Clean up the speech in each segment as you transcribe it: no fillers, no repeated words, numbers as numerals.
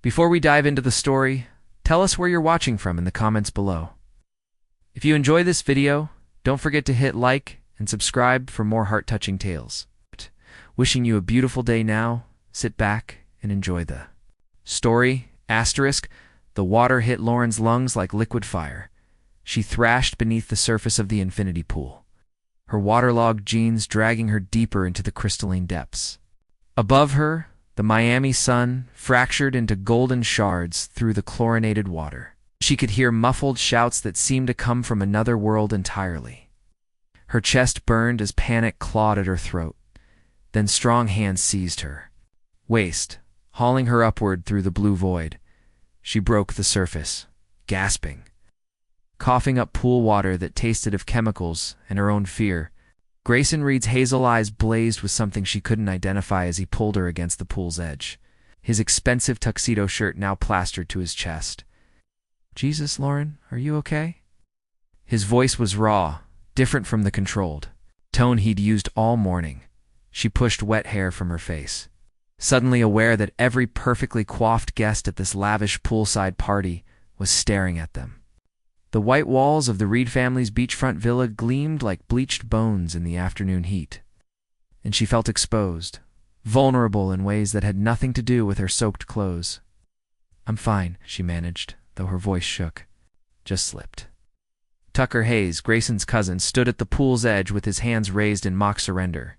Before we dive into the story, tell us where you're watching from in the comments below. If you enjoy this video, don't forget to hit like and subscribe for more heart-touching tales. Wishing you a beautiful day now. Sit back and enjoy the story. The water hit Lauren's lungs like liquid fire. She thrashed beneath the surface of the infinity pool, her waterlogged jeans dragging her deeper into the crystalline depths. Above her, the Miami sun fractured into golden shards through the chlorinated water. She could hear muffled shouts that seemed to come from another world entirely. Her chest burned as panic clawed at her throat. Then strong hands seized her waist, hauling her upward through the blue void. She broke the surface, gasping, coughing up pool water that tasted of chemicals and her own fear. Grayson Reed's hazel eyes blazed with something she couldn't identify as he pulled her against the pool's edge, his expensive tuxedo shirt now plastered to his chest. "Jesus, Lauren, are you okay?" His voice was raw, different from the controlled tone he'd used all morning. She pushed wet hair from her face, suddenly aware that every perfectly coiffed guest at this lavish poolside party was staring at them. The white walls of the Reed family's beachfront villa gleamed like bleached bones in the afternoon heat, and she felt exposed, vulnerable in ways that had nothing to do with her soaked clothes. "I'm fine," she managed, though her voice shook. "Just slipped." Tucker Hayes, Grayson's cousin, stood at the pool's edge with his hands raised in mock surrender,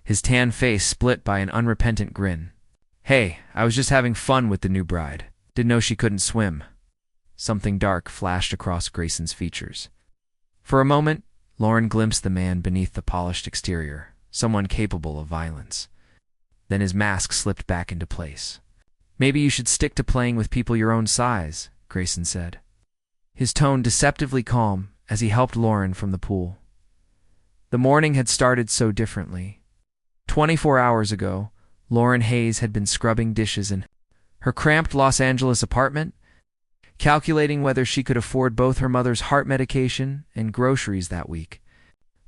his tan face split by an unrepentant grin. "Hey, I was just having fun with the new bride. Didn't know she couldn't swim." Something dark flashed across Grayson's features. For a moment, Lauren glimpsed the man beneath the polished exterior, someone capable of violence. Then his mask slipped back into place. "Maybe you should stick to playing with people your own size," Grayson said, his tone deceptively calm as he helped Lauren from the pool. The morning had started so differently. 24 hours ago, Lauren Hayes had been scrubbing dishes in her cramped Los Angeles apartment, calculating whether she could afford both her mother's heart medication and groceries that week.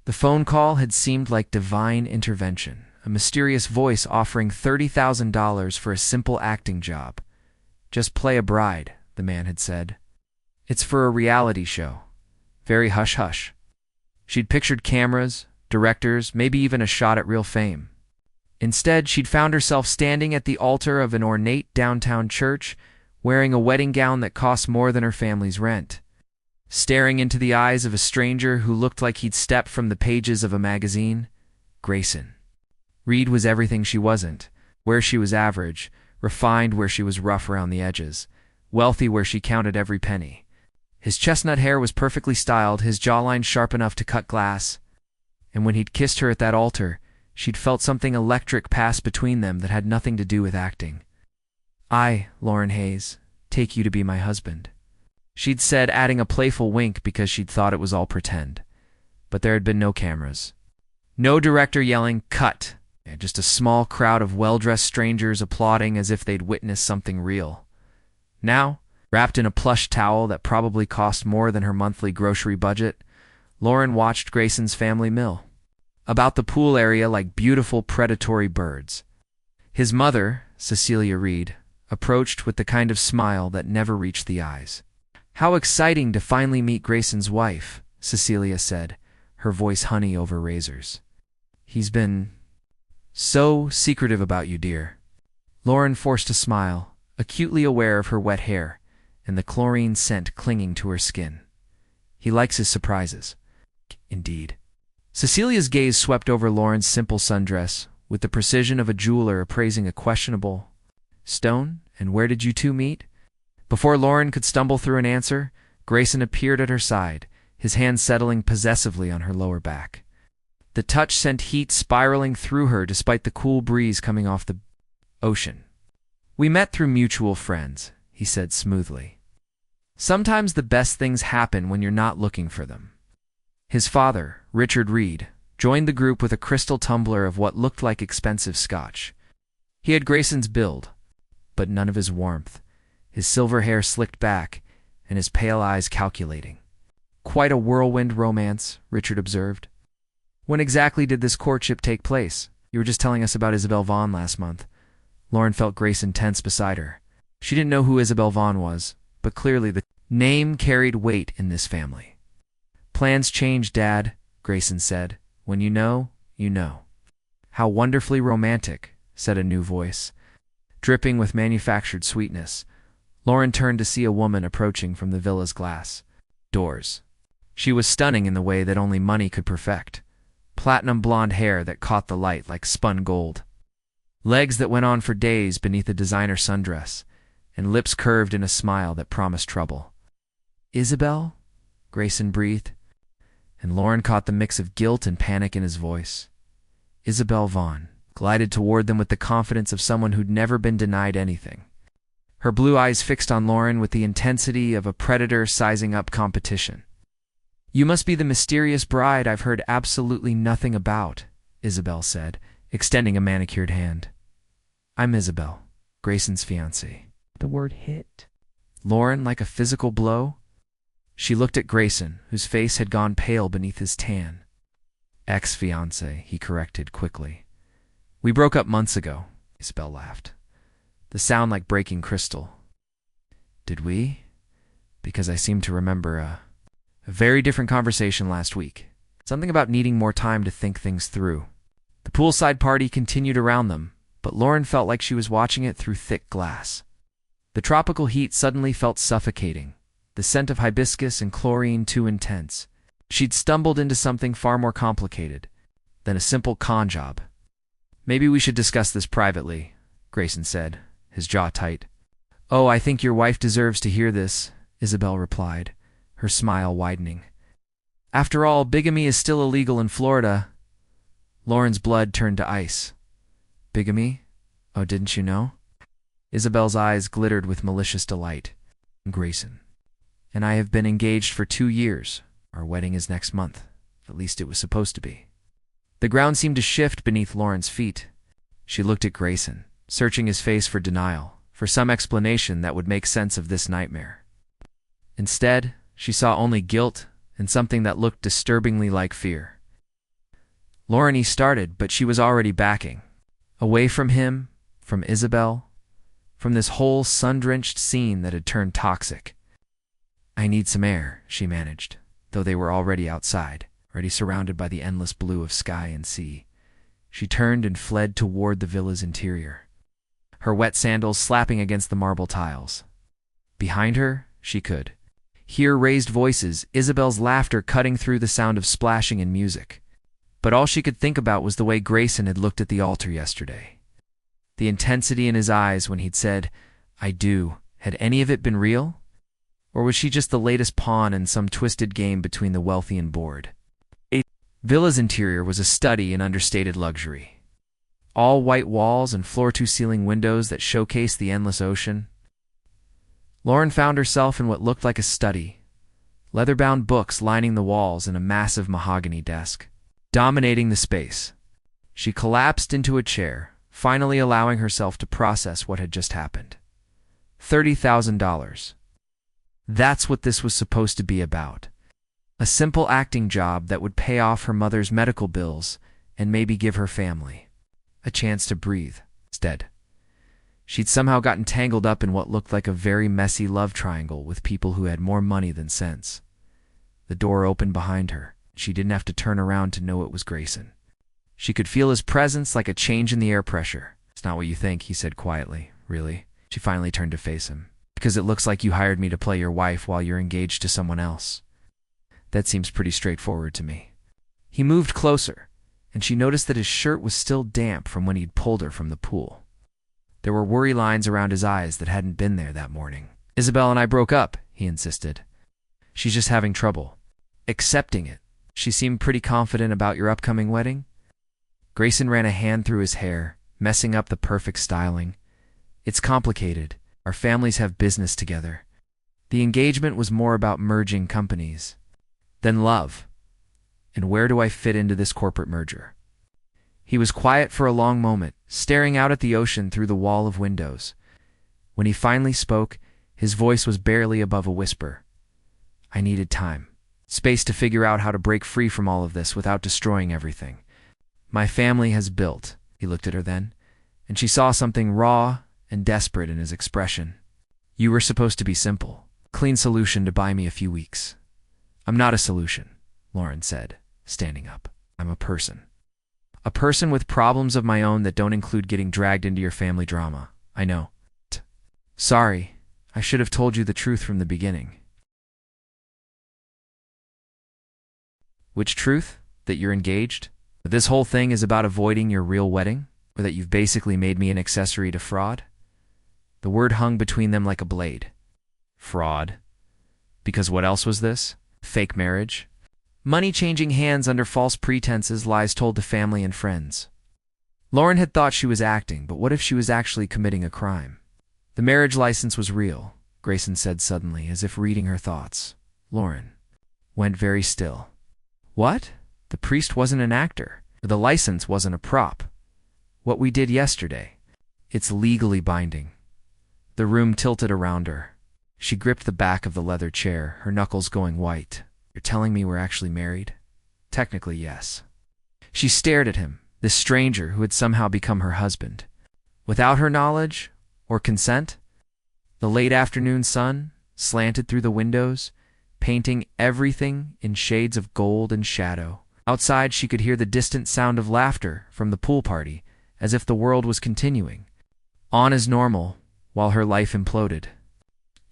The phone call had seemed like divine intervention, a mysterious voice offering $30,000 for a simple acting job. "Just play a bride," the man had said. "It's for a reality show." Very hush-hush. She'd pictured cameras, directors, maybe even a shot at real fame. Instead, she'd found herself standing at the altar of an ornate downtown church, wearing a wedding gown that cost more than her family's rent, staring into the eyes of a stranger who looked like he'd stepped from the pages of a magazine. Grayson Reed was everything she wasn't, where she was average, refined where she was rough around the edges, wealthy where she counted every penny. His chestnut hair was perfectly styled, his jawline sharp enough to cut glass, and when he'd kissed her at that altar, she'd felt something electric pass between them that had nothing to do with acting. "I, Lauren Hayes, take you to be my husband," she'd said, adding a playful wink because she'd thought it was all pretend. But there had been no cameras. No director yelling, "Cut!" Just a small crowd of well-dressed strangers applauding as if they'd witnessed something real. Now, wrapped in a plush towel that probably cost more than her monthly grocery budget, Lauren watched Grayson's family mill about the pool area like beautiful predatory birds. His mother, Cecilia Reed, approached with the kind of smile that never reached the eyes. "How exciting to finally meet Grayson's wife," Cecilia said, her voice honey over razors. "He's been so secretive about you, dear." Lauren forced a smile, acutely aware of her wet hair and the chlorine scent clinging to her skin. "He likes his surprises." "Indeed." Cecilia's gaze swept over Lauren's simple sundress with the precision of a jeweler appraising a questionable stone. "And where did you two meet?" Before Lauren could stumble through an answer, Grayson appeared at her side, his hand settling possessively on her lower back. The touch sent heat spiraling through her despite the cool breeze coming off the ocean. "We met through mutual friends," he said smoothly. "Sometimes the best things happen when you're not looking for them." His father, Richard Reed, joined the group with a crystal tumbler of what looked like expensive scotch. He had Grayson's build, but none of his warmth, his silver hair slicked back and his pale eyes calculating. "Quite a whirlwind romance," Richard observed. "When exactly did this courtship take place? You were just telling us about Isabel Vaughn last month." Lauren felt Grayson tense beside her. She didn't know who Isabel Vaughn was, but clearly the name carried weight in this family. "Plans change, Dad," Grayson said. "When you know, you know." "How wonderfully romantic," said a new voice. Dripping with manufactured sweetness, Lauren turned to see a woman approaching from the villa's glass doors. She was stunning in the way that only money could perfect. Platinum blonde hair that caught the light like spun gold. Legs that went on for days beneath a designer sundress, and lips curved in a smile that promised trouble. "Isabel?" Grayson breathed, and Lauren caught the mix of guilt and panic in his voice. Isabel Vaughn glided toward them with the confidence of someone who'd never been denied anything. Her blue eyes fixed on Lauren with the intensity of a predator sizing up competition. "You must be the mysterious bride I've heard absolutely nothing about," Isabel said, extending a manicured hand. "I'm Isabel, Grayson's fiancée." The word hit Lauren like a physical blow. She looked at Grayson, whose face had gone pale beneath his tan. "Ex-fiancé," he corrected quickly. "We broke up months ago," Isabel laughed, the sound like breaking crystal. "Did we?" Because I seem to remember a very different conversation last week. Something about needing more time to think things through. The poolside party continued around them, but Lauren felt like she was watching it through thick glass. The tropical heat suddenly felt suffocating, the scent of hibiscus and chlorine too intense. She'd stumbled into something far more complicated than a simple con job. "Maybe we should discuss this privately," Grayson said, his jaw tight. "Oh, I think your wife deserves to hear this," Isabel replied, her smile widening. "After all, bigamy is still illegal in Florida." Lauren's blood turned to ice. "Bigamy? Oh, didn't you know?" Isabel's eyes glittered with malicious delight. "Grayson and I have been engaged for 2 years. Our wedding is next month. At least it was supposed to be." The ground seemed to shift beneath Lauren's feet. She looked at Grayson, searching his face for denial, for some explanation that would make sense of this nightmare. Instead, she saw only guilt and something that looked disturbingly like fear. Lauren started, but she was already backing. Away from him, from Isabel, from this whole sun-drenched scene that had turned toxic. "I need some air," she managed, though they were already outside, already surrounded by the endless blue of sky and sea. She turned and fled toward the villa's interior, her wet sandals slapping against the marble tiles. Behind her, she could hear raised voices, Isabel's laughter cutting through the sound of splashing and music. But all she could think about was the way Grayson had looked at the altar yesterday. The intensity in his eyes when he'd said, "I do." Had any of it been real? Or was she just the latest pawn in some twisted game between the wealthy and bored? Villa's interior was a study in understated luxury. All white walls and floor-to-ceiling windows that showcased the endless ocean. Lauren found herself in what looked like a study, leather-bound books lining the walls and a massive mahogany desk, dominating the space. She collapsed into a chair, finally allowing herself to process what had just happened. $30,000. That's what this was supposed to be about. A simple acting job that would pay off her mother's medical bills and maybe give her family a chance to breathe. Instead, she'd somehow gotten tangled up in what looked like a very messy love triangle with people who had more money than sense. The door opened behind her. She didn't have to turn around to know it was Grayson. She could feel his presence like a change in the air pressure. "It's not what you think," he said quietly. "Really?" She finally turned to face him. "Because it looks like you hired me to play your wife while you're engaged to someone else. That seems pretty straightforward to me." He moved closer, and she noticed that his shirt was still damp from when he'd pulled her from the pool. There were worry lines around his eyes that hadn't been there that morning. "Isabel and I broke up," he insisted. "She's just having trouble accepting it." "She seemed pretty confident about your upcoming wedding." Grayson ran a hand through his hair, messing up the perfect styling. "It's complicated. Our families have business together. The engagement was more about merging companies than love. And where do I fit into this corporate merger?" He was quiet for a long moment, staring out at the ocean through the wall of windows. When he finally spoke, his voice was barely above a whisper. "I needed time. Space to figure out how to break free from all of this without destroying everything. My family has built." He looked at her then, and she saw something raw and desperate in his expression. You were supposed to be simple. Clean solution to buy me a few weeks. I'm not a solution, Lauren said, standing up. I'm a person. A person with problems of my own that don't include getting dragged into your family drama. I know. Sorry, I should have told you the truth from the beginning. Which truth? That you're engaged? That this whole thing is about avoiding your real wedding? Or that you've basically made me an accessory to fraud? The word hung between them like a blade. Fraud. Because what else was this? Fake marriage? Money changing hands under false pretenses, lies told to family and friends. Lauren had thought she was acting, but what if she was actually committing a crime? The marriage license was real, Grayson said suddenly, as if reading her thoughts. Lauren went very still. What? The priest wasn't an actor. The license wasn't a prop. What we did yesterday. It's legally binding. The room tilted around her. She gripped the back of the leather chair, her knuckles going white. You're telling me we're actually married? Technically, yes. She stared at him, this stranger who had somehow become her husband. Without her knowledge or consent, the late afternoon sun slanted through the windows, painting everything in shades of gold and shadow. Outside, she could hear the distant sound of laughter from the pool party, as if the world was continuing on as normal while her life imploded.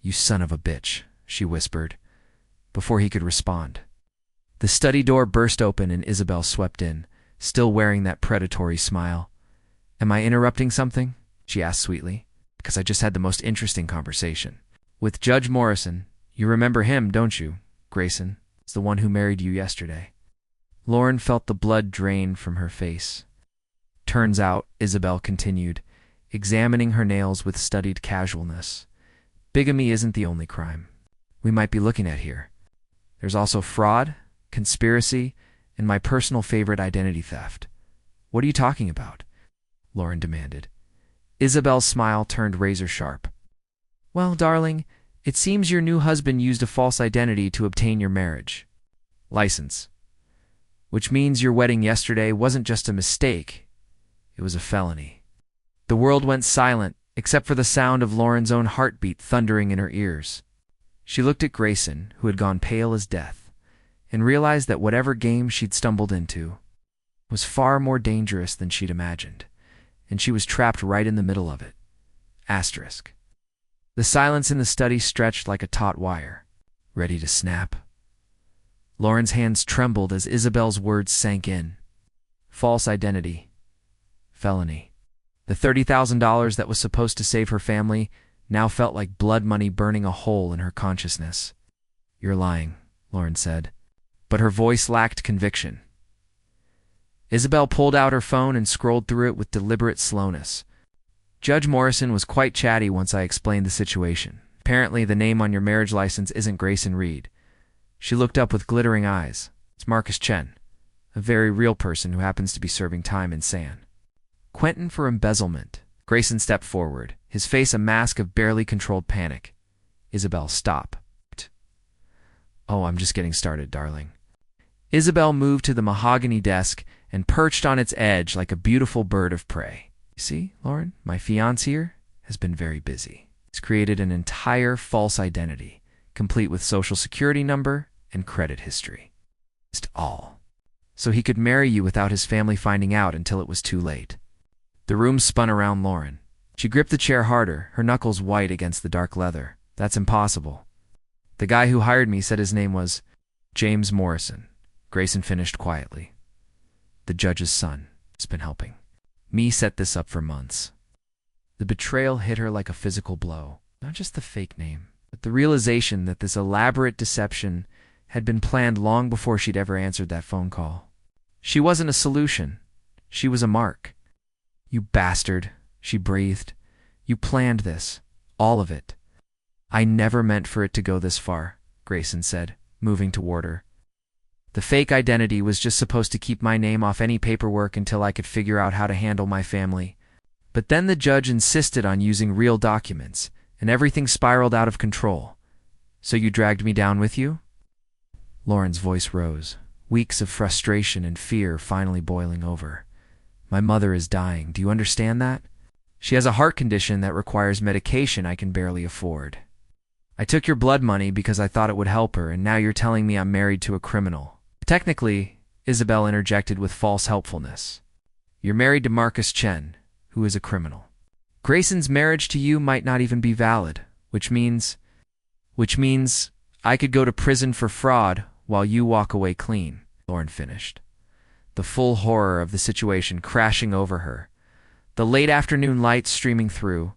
You son of a bitch, she whispered, before he could respond. The study door burst open and Isabel swept in, still wearing that predatory smile. Am I interrupting something? She asked sweetly. Because I just had the most interesting conversation with Judge Morrison. You remember him, don't you, Grayson? It's the one who married you yesterday. Lauren felt the blood drain from her face. Turns out, Isabel continued, examining her nails with studied casualness, bigamy isn't the only crime we might be looking at here. There's also fraud, conspiracy, and my personal favorite, identity theft. What are you talking about? Lauren demanded. Isabel's smile turned razor sharp. Well, darling, it seems your new husband used a false identity to obtain your marriage license, which means your wedding yesterday wasn't just a mistake, it was a felony. The world went silent, except for the sound of Lauren's own heartbeat thundering in her ears. She looked at Grayson, who had gone pale as death, and realized that whatever game she'd stumbled into was far more dangerous than she'd imagined, and she was trapped right in the middle of it. Asterisk. The silence in the study stretched like a taut wire, ready to snap. Lauren's hands trembled as Isabel's words sank in. False identity. Felony. The $30,000 that was supposed to save her family now felt like blood money burning a hole in her consciousness. You're lying, Lauren said, but her voice lacked conviction. Isabel pulled out her phone and scrolled through it with deliberate slowness. Judge Morrison was quite chatty once I explained the situation. Apparently, the name on your marriage license isn't Grayson Reed. She looked up with glittering eyes. It's Marcus Chen, a very real person who happens to be serving time in San Quentin for embezzlement. Grayson stepped forward, his face a mask of barely controlled panic. Isabel, stop. Oh, I'm just getting started, darling. Isabel moved to the mahogany desk and perched on its edge like a beautiful bird of prey. You see, Lauren, my fiancé here has been very busy. He's created an entire false identity, complete with social security number and credit history. Just all. So he could marry you without his family finding out until it was too late. The room spun around Lauren. She gripped the chair harder, her knuckles white against the dark leather. That's impossible. The guy who hired me said his name was James Morrison. Grayson finished quietly. The judge's son has been helping me set this up for months. The betrayal hit her like a physical blow. Not just the fake name, but the realization that this elaborate deception had been planned long before she'd ever answered that phone call. She wasn't a solution. She was a mark. You bastard, she breathed. You planned this. All of it. I never meant for it to go this far, Grayson said, moving toward her. The fake identity was just supposed to keep my name off any paperwork until I could figure out how to handle my family. But then the judge insisted on using real documents, and everything spiraled out of control. So you dragged me down with you? Lauren's voice rose, weeks of frustration and fear finally boiling over. My mother is dying. Do you understand that? She has a heart condition that requires medication I can barely afford. I took your blood money because I thought it would help her, and now you're telling me I'm married to a criminal. Technically, Isabel interjected with false helpfulness. You're married to Marcus Chen, who is a criminal. Grayson's marriage to you might not even be valid, which means I could go to prison for fraud while you walk away clean, Lauren finished, the full horror of the situation crashing over her. The late afternoon light streaming through.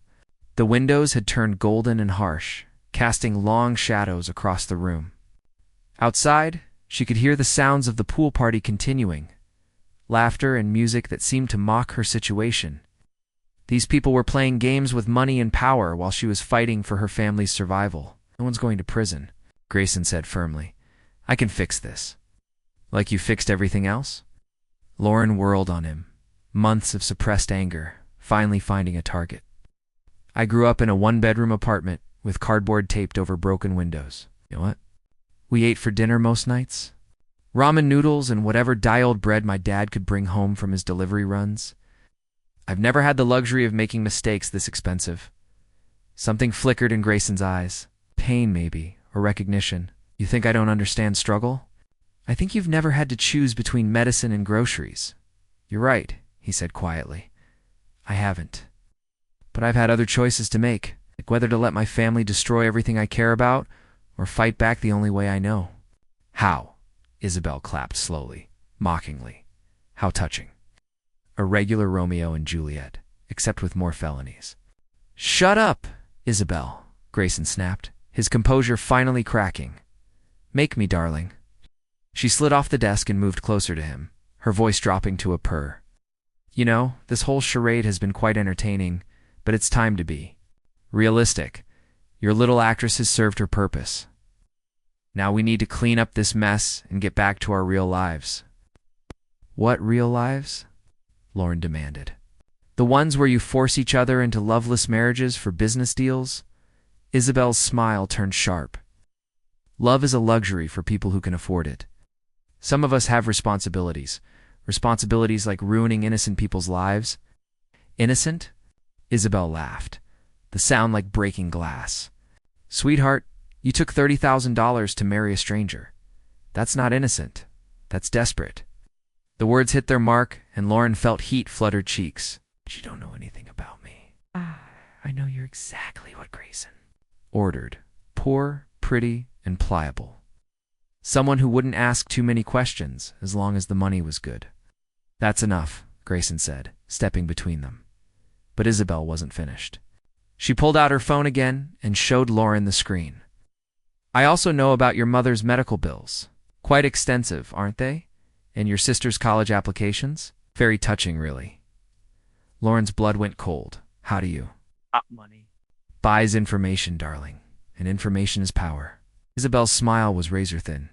The windows had turned golden and harsh, casting long shadows across the room. Outside, she could hear the sounds of the pool party continuing, laughter and music that seemed to mock her situation. These people were playing games with money and power while she was fighting for her family's survival. No one's going to prison, Grayson said firmly. I can fix this. Like you fixed everything else? Lauren whirled on him, months of suppressed anger, finally finding a target. I grew up in a one-bedroom apartment with cardboard taped over broken windows. You know what? We ate for dinner most nights. Ramen noodles and whatever die-old bread my dad could bring home from his delivery runs. I've never had the luxury of making mistakes this expensive. Something flickered in Grayson's eyes. Pain, maybe, or recognition. You think I don't understand struggle? I think you've never had to choose between medicine and groceries. You're right, he said quietly. I haven't. But I've had other choices to make, like whether to let my family destroy everything I care about or fight back the only way I know. How? Isabel clapped slowly, mockingly. How touching. A regular Romeo and Juliet, except with more felonies. Shut up, Isabel, Grayson snapped, his composure finally cracking. Make me, darling. She slid off the desk and moved closer to him, her voice dropping to a purr. You know, this whole charade has been quite entertaining, but it's time to be realistic. Your little actress has served her purpose. Now we need to clean up this mess and get back to our real lives. What real lives? Lauren demanded. The ones where you force each other into loveless marriages for business deals? Isabel's smile turned sharp. Love is a luxury for people who can afford it. Some of us have responsibilities. Responsibilities like ruining innocent people's lives. Innocent? Isabel laughed, the sound like breaking glass. Sweetheart, you took $30,000 to marry a stranger. That's not innocent. That's desperate. The words hit their mark, and Lauren felt heat flood her cheeks. You don't know anything about me. I know you're exactly what Grayson ordered. Poor, pretty, and pliable. Someone who wouldn't ask too many questions as long as the money was good. That's enough, Grayson said, stepping between them. But Isabel wasn't finished. She pulled out her phone again and showed Lauren the screen. I also know about your mother's medical bills. Quite extensive, aren't they? And your sister's college applications? Very touching, really. Lauren's blood went cold. How do you? Money. Buys information, darling. And information is power. Isabel's smile was razor-thin.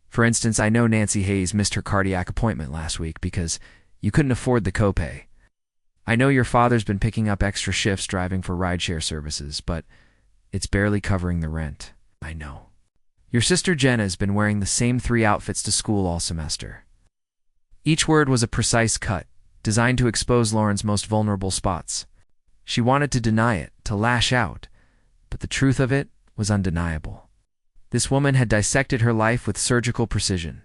For instance, I know Nancy Hayes missed her cardiac appointment last week because you couldn't afford the copay. I know your father's been picking up extra shifts driving for rideshare services, but it's barely covering the rent. I know. Your sister Jenna's been wearing the same 3 outfits to school all semester. Each word was a precise cut, designed to expose Lauren's most vulnerable spots. She wanted to deny it, to lash out, but the truth of it was undeniable. This woman had dissected her life with surgical precision.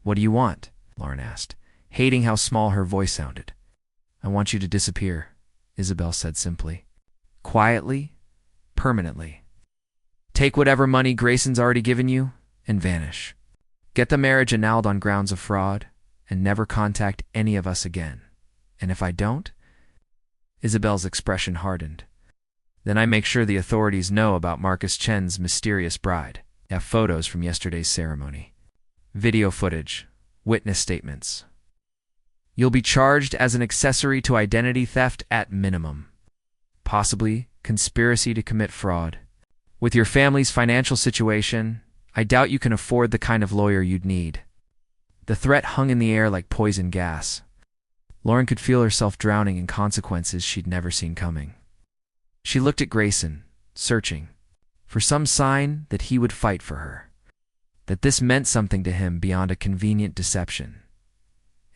What do you want? Lauren asked, hating how small her voice sounded. I want you to disappear, Isabel said simply. Quietly, permanently. Take whatever money Grayson's already given you and vanish. Get the marriage annulled on grounds of fraud and never contact any of us again. And if I don't? Isabel's expression hardened. Then I make sure the authorities know about Marcus Chen's mysterious bride. I have photos from yesterday's ceremony. Video footage, witness statements. You'll be charged as an accessory to identity theft at minimum. Possibly conspiracy to commit fraud. With your family's financial situation, I doubt you can afford the kind of lawyer you'd need. The threat hung in the air like poison gas. Lauren could feel herself drowning in consequences she'd never seen coming. She looked at Grayson, searching for some sign that he would fight for her, that this meant something to him beyond a convenient deception.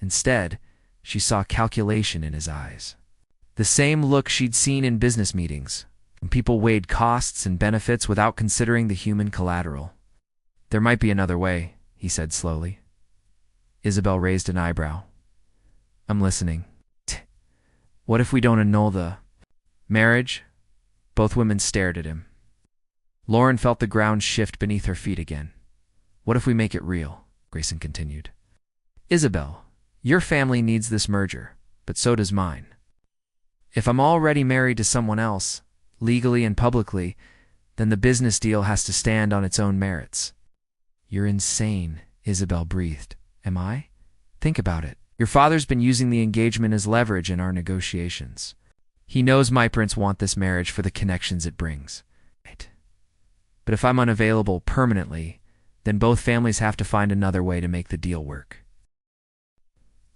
Instead, she saw calculation in his eyes. The same look she'd seen in business meetings, when people weighed costs and benefits without considering the human collateral. "There might be another way," he said slowly. Isabel raised an eyebrow. "I'm listening." "What if we don't annul the marriage?" Both women stared at him. Lauren felt the ground shift beneath her feet again. "What if we make it real?" Grayson continued. "Isabel, your family needs this merger, but so does mine. If I'm already married to someone else, legally and publicly, then the business deal has to stand on its own merits." "You're insane," Isabel breathed. "Am I? Think about it. Your father's been using the engagement as leverage in our negotiations. He knows my parents want this marriage for the connections it brings. Right. But if I'm unavailable permanently, then both families have to find another way to make the deal work."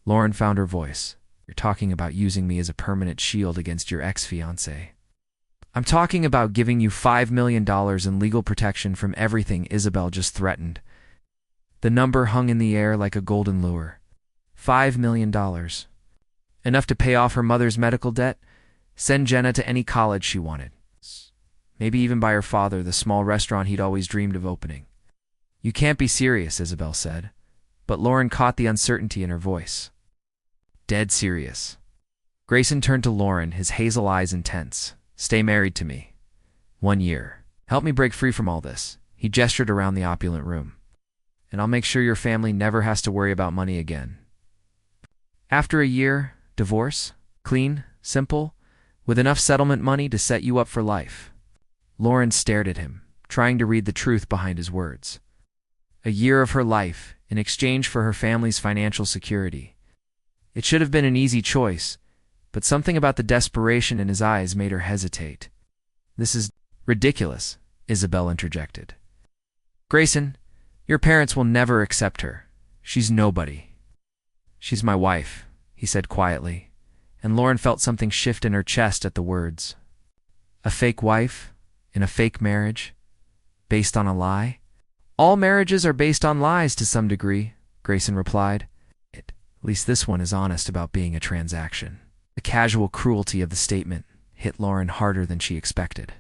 Lauren found her voice. "You're talking about using me as a permanent shield against your ex-fiancé." "I'm talking about giving you $5 million in legal protection from everything Isabel just threatened." The number hung in the air like a golden lure. $5 million. Enough to pay off her mother's medical debt, send Jenna to any college she wanted. Maybe even buy her father the small restaurant he'd always dreamed of opening. "You can't be serious," Isabel said, but Lauren caught the uncertainty in her voice. "Dead serious." Grayson turned to Lauren, his hazel eyes intense. "Stay married to me. 1 year. Help me break free from all this." He gestured around the opulent room. "And I'll make sure your family never has to worry about money again. After a year, divorce, clean, simple, with enough settlement money to set you up for life." Lauren stared at him, trying to read the truth behind his words. A year of her life in exchange for her family's financial security. It should have been an easy choice, but something about the desperation in his eyes made her hesitate. "This is ridiculous," Isabel interjected. "Grayson, your parents will never accept her. She's nobody." "She's my wife," he said quietly, and Lauren felt something shift in her chest at the words. A fake wife? In a fake marriage? Based on a lie? "All marriages are based on lies to some degree," Grayson replied. At least this one is honest about being a transaction." The casual cruelty of the statement hit Lauren harder than she expected.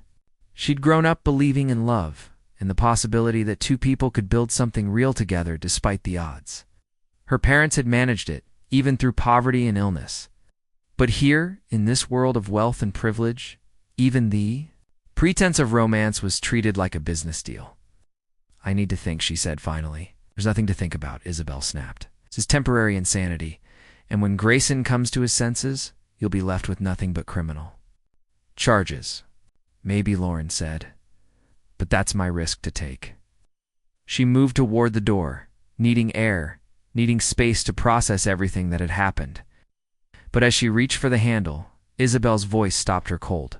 She'd grown up believing in love, and the possibility that two people could build something real together despite the odds. Her parents had managed it, even through poverty and illness. But here, in this world of wealth and privilege, even the pretense of romance was treated like a business deal. "I need to think," she said finally. "There's nothing to think about," Isabel snapped. "This is temporary insanity, and when Grayson comes to his senses, you'll be left with nothing but criminal charges." "Maybe," Lauren said, "but that's my risk to take." She moved toward the door, needing air, needing space to process everything that had happened. But as she reached for the handle, Isabel's voice stopped her cold.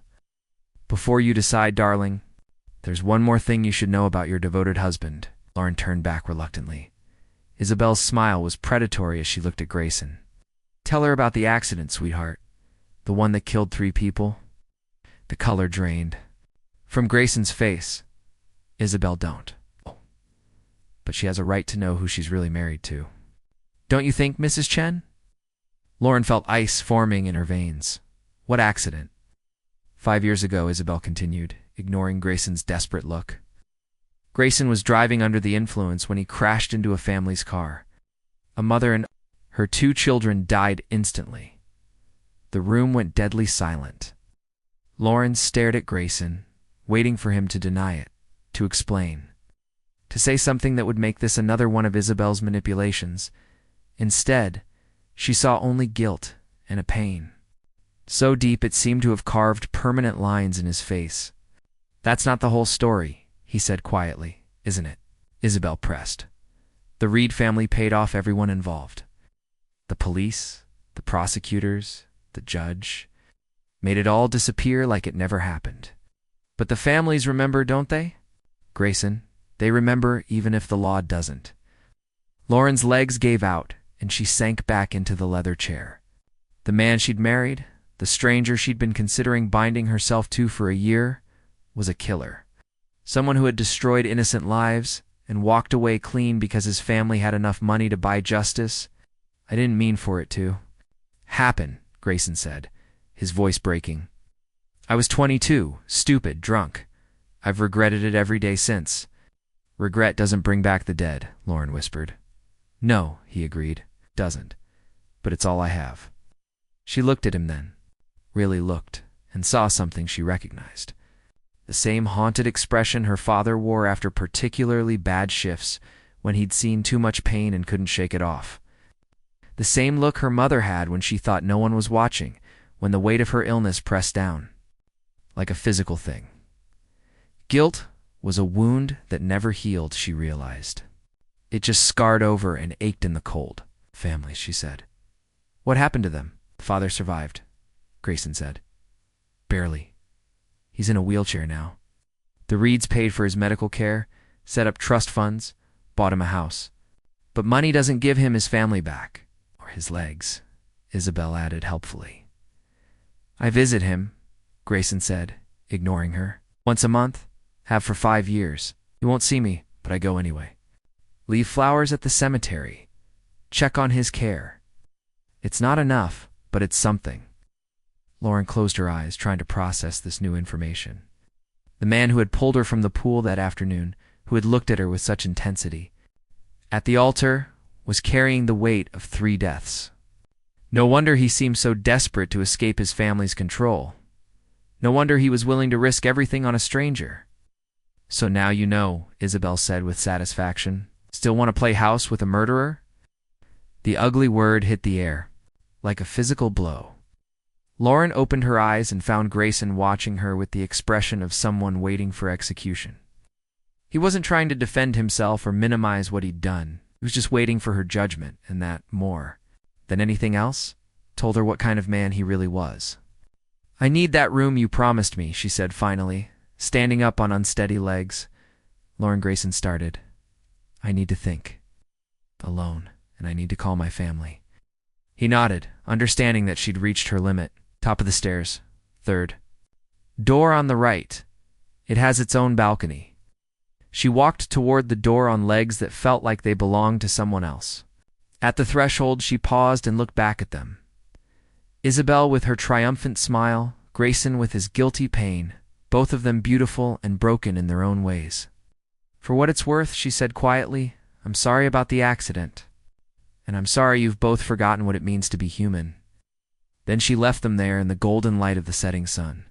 "Before you decide, darling, there's one more thing you should know about your devoted husband." Lauren turned back reluctantly. Isabel's smile was predatory as she looked at Grayson. "Tell her about the accident, sweetheart. The one that killed 3 people. The color drained from Grayson's face. "Isabel, don't. But she has a right to know who she's really married to. Don't you think, Mrs. Chen?" Lauren felt ice forming in her veins. "What accident?" 5 years ago," Isabel continued, ignoring Grayson's desperate look. "Grayson was driving under the influence when he crashed into a family's car. A mother and her 2 children died instantly." The room went deadly silent. Lauren stared at Grayson, waiting for him to deny it, to explain, to say something that would make this another one of Isabel's manipulations. Instead, she saw only guilt and a pain so deep it seemed to have carved permanent lines in his face. "That's not the whole story," he said quietly. "Isn't it?" Isabel pressed. "The Reed family paid off everyone involved. The police, the prosecutors, the judge, made it all disappear like it never happened. But the families remember, don't they? Grayson, they remember even if the law doesn't." Lauren's legs gave out, and she sank back into the leather chair. The man she'd married, the stranger she'd been considering binding herself to for a year, was a killer. Someone who had destroyed innocent lives and walked away clean because his family had enough money to buy justice. "I didn't mean for it to happen," Grayson said, his voice breaking. I was 22, stupid, drunk. I've regretted it every day since. Regret doesn't bring back the dead, Lauren whispered. No, he agreed, doesn't. But it's all I have. She looked at him then, really looked, and saw something she recognized. The same haunted expression her father wore after particularly bad shifts when he'd seen too much pain and couldn't shake it off. The same look her mother had when she thought no one was watching, when the weight of her illness pressed down. Like a physical thing. Guilt was a wound that never healed, she realized. It just scarred over and ached in the cold. Family, she said. What happened to them? Father survived, Grayson said. Barely. He's in a wheelchair now. The Reeds paid for his medical care, set up trust funds, bought him a house. But money doesn't give him his family back. Or his legs, Isabel added helpfully. I visit him, Grayson said, ignoring her. Once a month. Have for 5 years. He won't see me, but I go anyway. Leave flowers at the cemetery. Check on his care. It's not enough, but it's something. Lauren closed her eyes, trying to process this new information. The man who had pulled her from the pool that afternoon, who had looked at her with such intensity, at the altar, was carrying the weight of 3 deaths. No wonder he seemed so desperate to escape his family's control. No wonder he was willing to risk everything on a stranger. So now you know, Isabel said with satisfaction. Still want to play house with a murderer? The ugly word hit the air, like a physical blow. Lauren opened her eyes and found Grayson watching her with the expression of someone waiting for execution. He wasn't trying to defend himself or minimize what he'd done. He was just waiting for her judgment, and that, more than anything else, told her what kind of man he really was. I need that room you promised me, she said finally, standing up on unsteady legs. Lauren Grayson started. I need to think. Alone, and I need to call my family. He nodded, understanding that she'd reached her limit. Top of the stairs. 3rd. Door on the right. It has its own balcony. She walked toward the door on legs that felt like they belonged to someone else. At the threshold, she paused and looked back at them. Isabel with her triumphant smile, Grayson with his guilty pain, both of them beautiful and broken in their own ways. For what it's worth, she said quietly, I'm sorry about the accident. And I'm sorry you've both forgotten what it means to be human. Then she left them there in the golden light of the setting sun.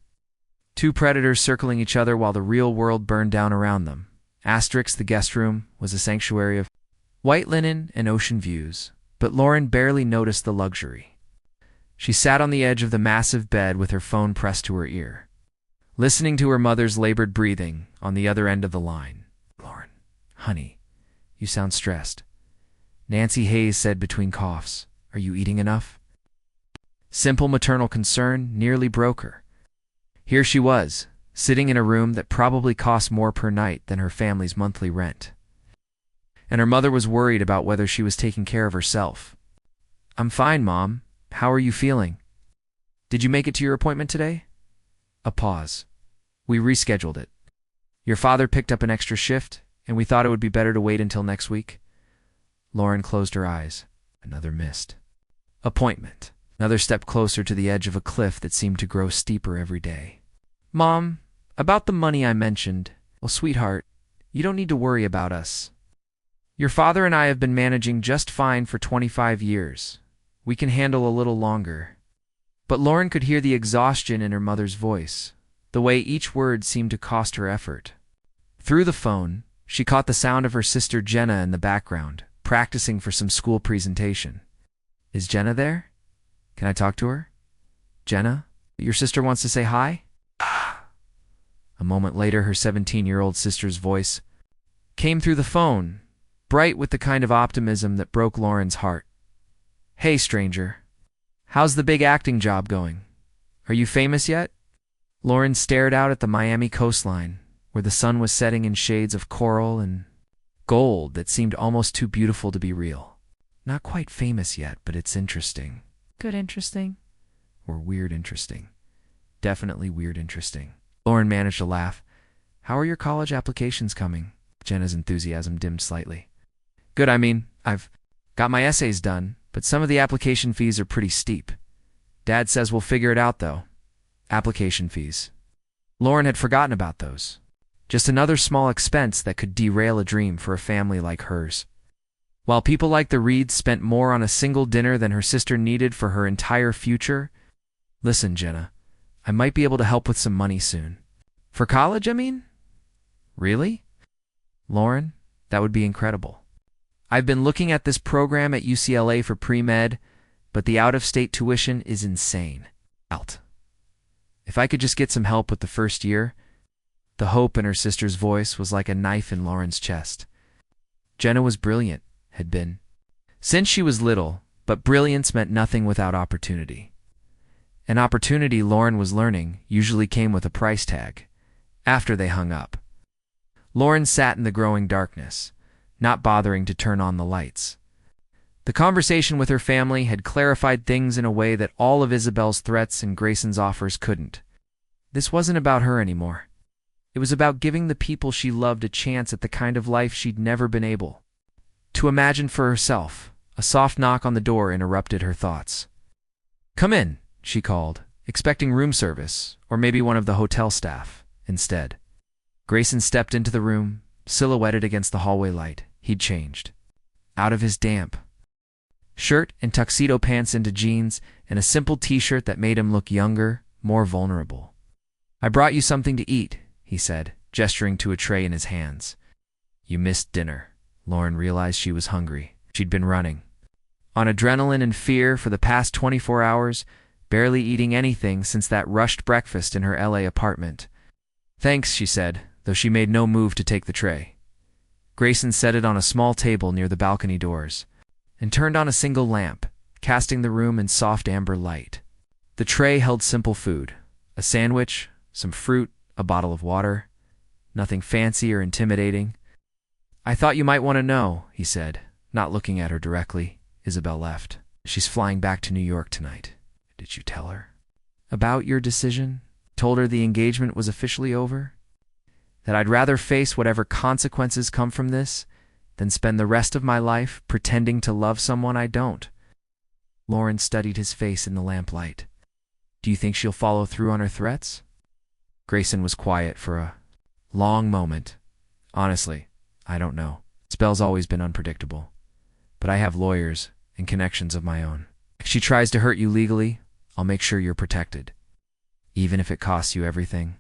2 predators circling each other while the real world burned down around them. Asterix, the guest room, was a sanctuary of white linen and ocean views, but Lauren barely noticed the luxury. She sat on the edge of the massive bed with her phone pressed to her ear, listening to her mother's labored breathing on the other end of the line. Lauren, honey, you sound stressed. Nancy Hayes said between coughs, Are you eating enough? Simple maternal concern nearly broke her. Here she was, sitting in a room that probably cost more per night than her family's monthly rent. And her mother was worried about whether she was taking care of herself. I'm fine, Mom. How are you feeling? Did you make it to your appointment today? A pause. We rescheduled it. Your father picked up an extra shift, and we thought it would be better to wait until next week. Lauren closed her eyes. Another missed appointment. Another step closer to the edge of a cliff that seemed to grow steeper every day. Mom, about the money I mentioned. Well, sweetheart, you don't need to worry about us. Your father and I have been managing just fine for 25 years. We can handle a little longer. But Lauren could hear the exhaustion in her mother's voice, the way each word seemed to cost her effort. Through the phone, she caught the sound of her sister Jenna in the background, practicing for some school presentation. Is Jenna there? Can I talk to her? Jenna, your sister wants to say hi? A moment later, her 17-year-old sister's voice came through the phone, bright with the kind of optimism that broke Lauren's heart. Hey, stranger. How's the big acting job going? Are you famous yet? Lauren stared out at the Miami coastline, where the sun was setting in shades of coral and gold that seemed almost too beautiful to be real. Not quite famous yet, but it's interesting. Good interesting? Or weird interesting. Definitely weird interesting. Lauren managed to laugh. How are your college applications coming? Jenna's enthusiasm dimmed slightly. Good, I've got my essays done, but some of the application fees are pretty steep. Dad says we'll figure it out, though. Application fees. Lauren had forgotten about those. Just another small expense that could derail a dream for a family like hers. While people like the Reeds spent more on a single dinner than her sister needed for her entire future, listen, Jenna, I might be able to help with some money soon. For college, I mean? Really? Lauren, that would be incredible. I've been looking at this program at UCLA for pre-med, but the out-of-state tuition is insane. Out. If I could just get some help with the first year. The hope in her sister's voice was like a knife in Lauren's chest. Jenna was brilliant, had been, since she was little, but brilliance meant nothing without opportunity. An opportunity, Lauren was learning, usually came with a price tag. After they hung up, Lauren sat in the growing darkness, not bothering to turn on the lights. The conversation with her family had clarified things in a way that all of Isabel's threats and Grayson's offers couldn't. This wasn't about her anymore. It was about giving the people she loved a chance at the kind of life she'd never been able to imagine for herself. A soft knock on the door interrupted her thoughts. "Come in," she called, expecting room service, or maybe one of the hotel staff. Instead, Grayson stepped into the room, silhouetted against the hallway light. He'd changed. Out of his damp shirt and tuxedo pants into jeans and a simple t-shirt that made him look younger, more vulnerable. "I brought you something to eat," he said, gesturing to a tray in his hands. "You missed dinner." Lauren realized she was hungry. She'd been running on adrenaline and fear for the past 24 hours, barely eating anything since that rushed breakfast in her LA apartment. "Thanks," she said, though she made no move to take the tray. Grayson set it on a small table near the balcony doors and turned on a single lamp, casting the room in soft amber light. The tray held simple food: a sandwich, some fruit, a bottle of water. Nothing fancy or intimidating. "I thought you might want to know," he said, not looking at her directly. Isabel left. "She's flying back to New York tonight." "Did you tell her about your decision? Told her the engagement was officially over? That I'd rather face whatever consequences come from this than spend the rest of my life pretending to love someone I don't?" Lauren studied his face in the lamplight. "Do you think she'll follow through on her threats?" Grayson was quiet for a long moment. "Honestly, I don't know. Isabel's always been unpredictable. But I have lawyers and connections of my own. If she tries to hurt you legally, I'll make sure you're protected, even if it costs you everything."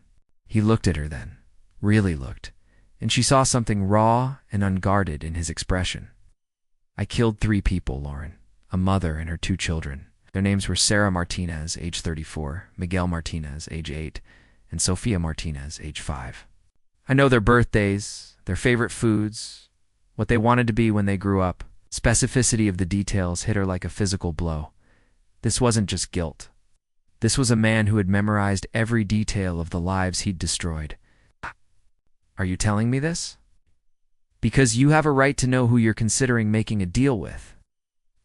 He looked at her then, really looked, and she saw something raw and unguarded in his expression. "I killed 3 people, Lauren. A mother and her 2 children. Their names were Sarah Martinez, age 34, Miguel Martinez, age 8, and Sofia Martinez, age 5. I know their birthdays, their favorite foods, what they wanted to be when they grew up." Specificity of the details hit her like a physical blow. This wasn't just guilt. This was a man who had memorized every detail of the lives he'd destroyed. "Are you telling me this?" "Because you have a right to know who you're considering making a deal with."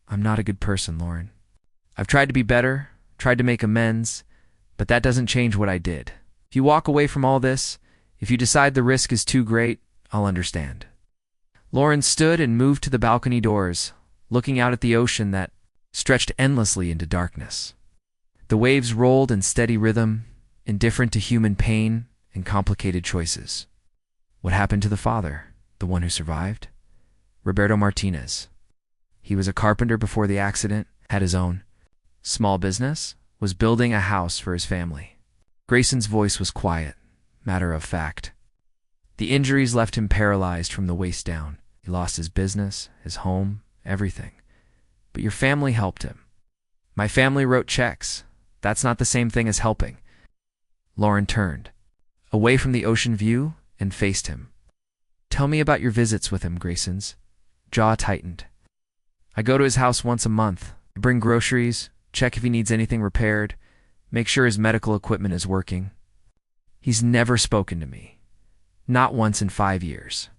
"I'm not a good person, Lauren. I've tried to be better, tried to make amends, but that doesn't change what I did. If you walk away from all this, if you decide the risk is too great, I'll understand." Lauren stood and moved to the balcony doors, looking out at the ocean that stretched endlessly into darkness. The waves rolled in steady rhythm, indifferent to human pain and complicated choices. What happened to the father, the one who survived? Roberto Martinez. He was a carpenter before the accident, had his own small business, was building a house for his family. Grayson's voice was quiet, matter of fact. The injuries left him paralyzed from the waist down. He lost his business, his home, everything. But your family helped him. "My family wrote checks. That's not the same thing as helping." Lauren turned away from the ocean view and faced him. "Tell me about your visits with him," Grayson's jaw tightened. "I go to his house once a month. I bring groceries, check if he needs anything repaired, make sure his medical equipment is working. He's never spoken to me. Not once in 5 years.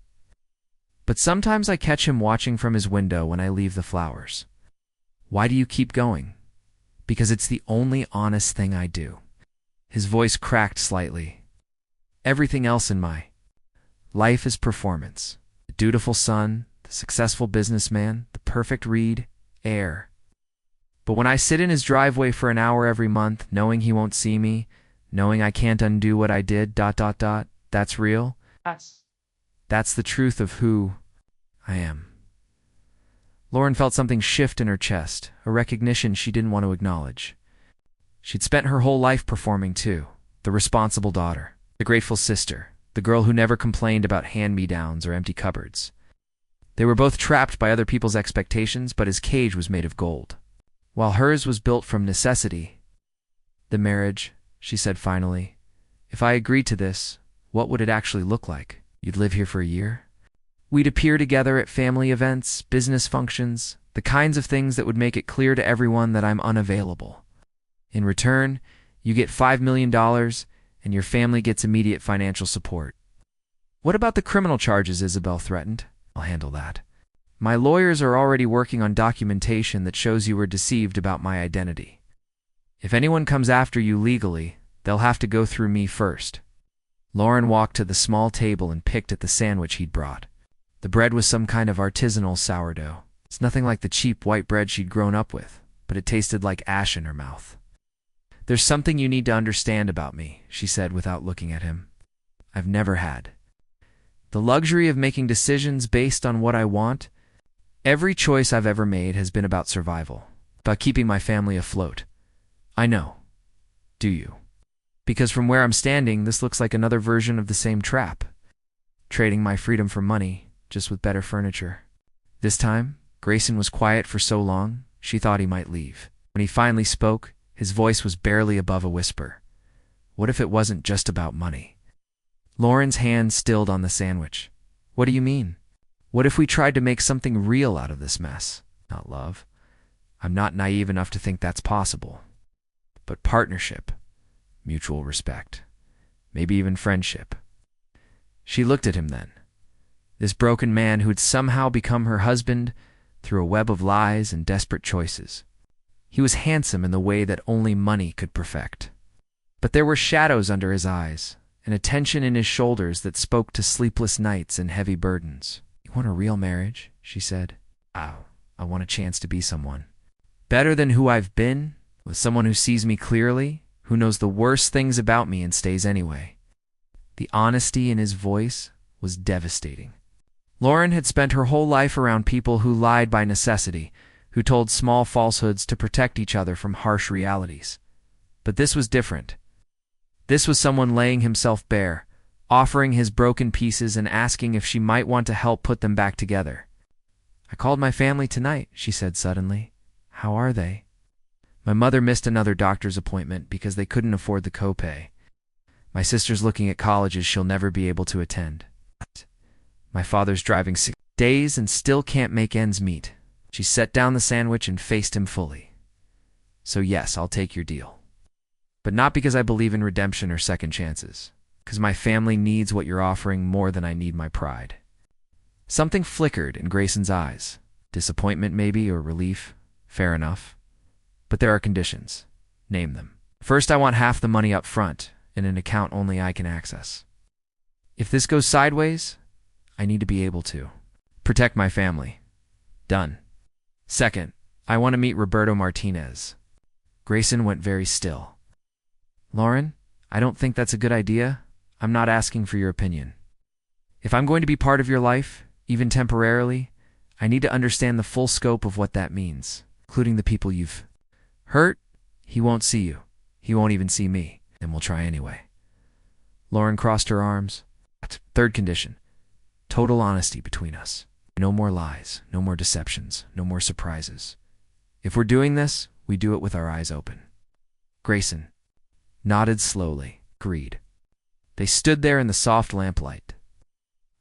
But sometimes I catch him watching from his window when I leave the flowers." "Why do you keep going?" "Because it's the only honest thing I do." His voice cracked slightly. "Everything else in my life is performance. The dutiful son, the successful businessman, the perfect Reed, heir. But when I sit in his driveway for an hour every month, knowing he won't see me, knowing I can't undo what I did, that's real. That's the truth of who I am. Lauren felt something shift in her chest, a recognition she didn't want to acknowledge. She'd spent her whole life performing too, the responsible daughter, the grateful sister, the girl who never complained about hand-me-downs or empty cupboards. They were both trapped by other people's expectations, but his cage was made of gold, while hers was built from necessity. The marriage, she said finally. If I agreed to this, what would it actually look like? You'd live here for a year? We'd appear together at family events, business functions, the kinds of things that would make it clear to everyone that I'm unavailable. In return, you get $5 million, and your family gets immediate financial support. What about the criminal charges? Isabel threatened. I'll handle that. My lawyers are already working on documentation that shows you were deceived about my identity. If anyone comes after you legally, they'll have to go through me first. Lauren walked to the small table and picked at the sandwich he'd brought. The bread was some kind of artisanal sourdough. It's nothing like the cheap white bread she'd grown up with, but it tasted like ash in her mouth. There's something you need to understand about me, she said without looking at him. I've never had the luxury of making decisions based on what I want. Every choice I've ever made has been about survival, about keeping my family afloat. I know. Do you? Because from where I'm standing, this looks like another version of the same trap. Trading my freedom for money, just with better furniture. This time, Grayson was quiet for so long, she thought he might leave. When he finally spoke, his voice was barely above a whisper. What if it wasn't just about money? Lauren's hand stilled on the sandwich. What do you mean? What if we tried to make something real out of this mess? Not love. I'm not naive enough to think that's possible. But partnership, mutual respect, maybe even friendship. She looked at him then. This broken man who'd somehow become her husband through a web of lies and desperate choices. He was handsome in the way that only money could perfect. But there were shadows under his eyes, and a tension in his shoulders that spoke to sleepless nights and heavy burdens. You want a real marriage? She said. I want a chance to be someone. Better than who I've been, with someone who sees me clearly, who knows the worst things about me and stays anyway. The honesty in his voice was devastating. Lauren had spent her whole life around people who lied by necessity, who told small falsehoods to protect each other from harsh realities. But this was different. This was someone laying himself bare, offering his broken pieces and asking if she might want to help put them back together. I called my family tonight, she said suddenly. How are they? My mother missed another doctor's appointment because they couldn't afford the copay. My sister's looking at colleges she'll never be able to attend. My father's driving 6 days and still can't make ends meet. She set down the sandwich and faced him fully. So yes, I'll take your deal. But not because I believe in redemption or second chances. Because my family needs what you're offering more than I need my pride. Something flickered in Grayson's eyes. Disappointment maybe, or relief. Fair enough. But there are conditions. Name them. First, I want half the money up front, in an account only I can access. If this goes sideways, I need to be able to protect my family. Done. Second, I want to meet Roberto Martinez. Grayson went very still. Lauren, I don't think that's a good idea. I'm not asking for your opinion. If I'm going to be part of your life, even temporarily, I need to understand the full scope of what that means, including the people you've hurt. He won't see you. He won't even see me, and we'll try anyway. Lauren crossed her arms. Third condition, total honesty between us. No more lies, no more deceptions, no more surprises. If we're doing this, we do it with our eyes open. Grayson nodded slowly, agreed. They stood there in the soft lamplight.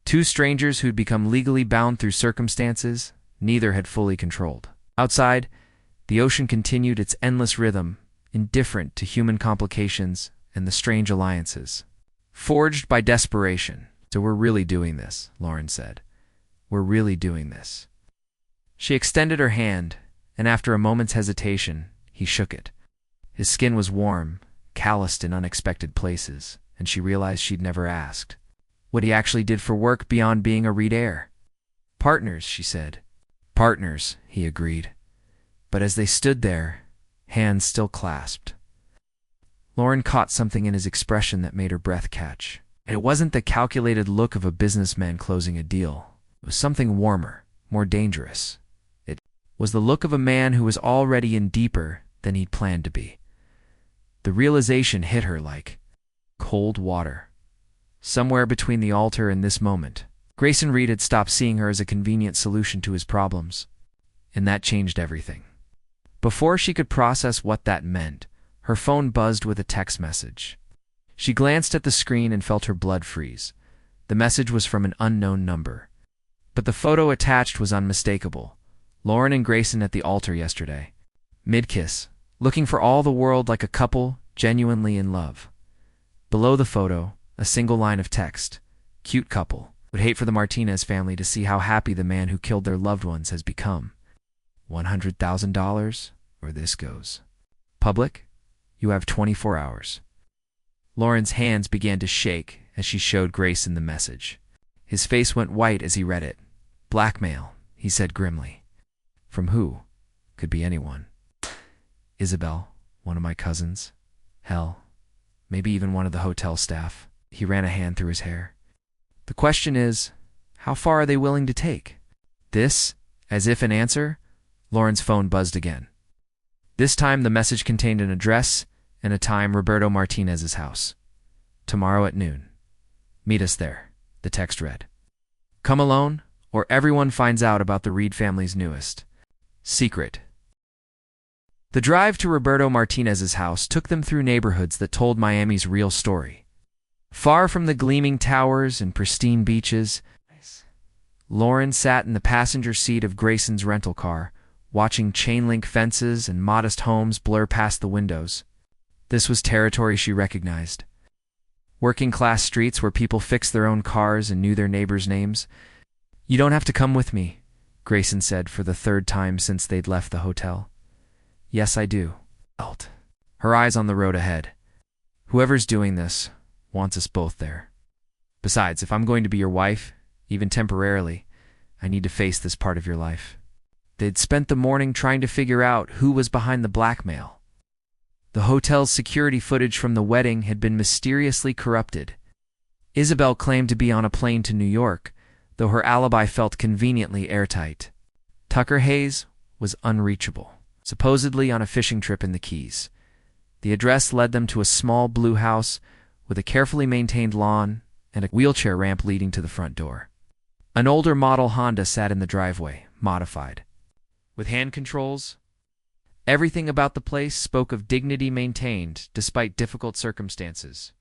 Two strangers who'd become legally bound through circumstances neither had fully controlled. Outside, the ocean continued its endless rhythm, indifferent to human complications and the strange alliances. Forged by desperation. So we're really doing this, Lauren said. We're really doing this. She extended her hand, and after a moment's hesitation, he shook it. His skin was warm, calloused in unexpected places, and she realized she'd never asked what he actually did for work beyond being a Reed heir. Partners, she said. Partners, he agreed. But as they stood there, hands still clasped, Lauren caught something in his expression that made her breath catch. It wasn't the calculated look of a businessman closing a deal. It was something warmer, more dangerous. It was the look of a man who was already in deeper than he'd planned to be. The realization hit her like cold water. Somewhere between the altar and this moment, Grayson Reed had stopped seeing her as a convenient solution to his problems, and that changed everything. Before she could process what that meant, her phone buzzed with a text message. She glanced at the screen and felt her blood freeze. The message was from an unknown number, but the photo attached was unmistakable. Lauren and Grayson at the altar yesterday, mid-kiss, looking for all the world like a couple genuinely in love. Below the photo, a single line of text. Cute couple. Would hate for the Martinez family to see how happy the man who killed their loved ones has become. $100,000 or this goes. Public, you have 24 hours. Lauren's hands began to shake as she showed Grayson the message. His face went white as he read it. Blackmail, he said grimly. From who? Could be anyone. Isabel, one of my cousins. Hell, maybe even one of the hotel staff. He ran a hand through his hair. The question is, how far are they willing to take? This, as if an answer, Lauren's phone buzzed again. This time the message contained an address and a time: Roberto Martinez's house. Tomorrow at noon. Meet us there, the text read. Come alone, or everyone finds out about the Reed family's newest secret. The drive to Roberto Martinez's house took them through neighborhoods that told Miami's real story. Far from the gleaming towers and pristine beaches, Lauren sat in the passenger seat of Grayson's rental car, watching chain-link fences and modest homes blur past the windows. This was territory she recognized. Working-class streets where people fixed their own cars and knew their neighbors' names. You don't have to come with me, Grayson said for the third time since they'd left the hotel. Yes, I do. Her eyes on the road ahead. Whoever's doing this wants us both there. Besides, if I'm going to be your wife, even temporarily, I need to face this part of your life. They'd spent the morning trying to figure out who was behind the blackmail. The hotel's security footage from the wedding had been mysteriously corrupted. Isabel claimed to be on a plane to New York, though her alibi felt conveniently airtight. Tucker Hayes was unreachable, supposedly on a fishing trip in the Keys. The address led them to a small blue house with a carefully maintained lawn and a wheelchair ramp leading to the front door. An older model Honda sat in the driveway, modified, with hand controls. Everything about the place spoke of dignity maintained despite difficult circumstances.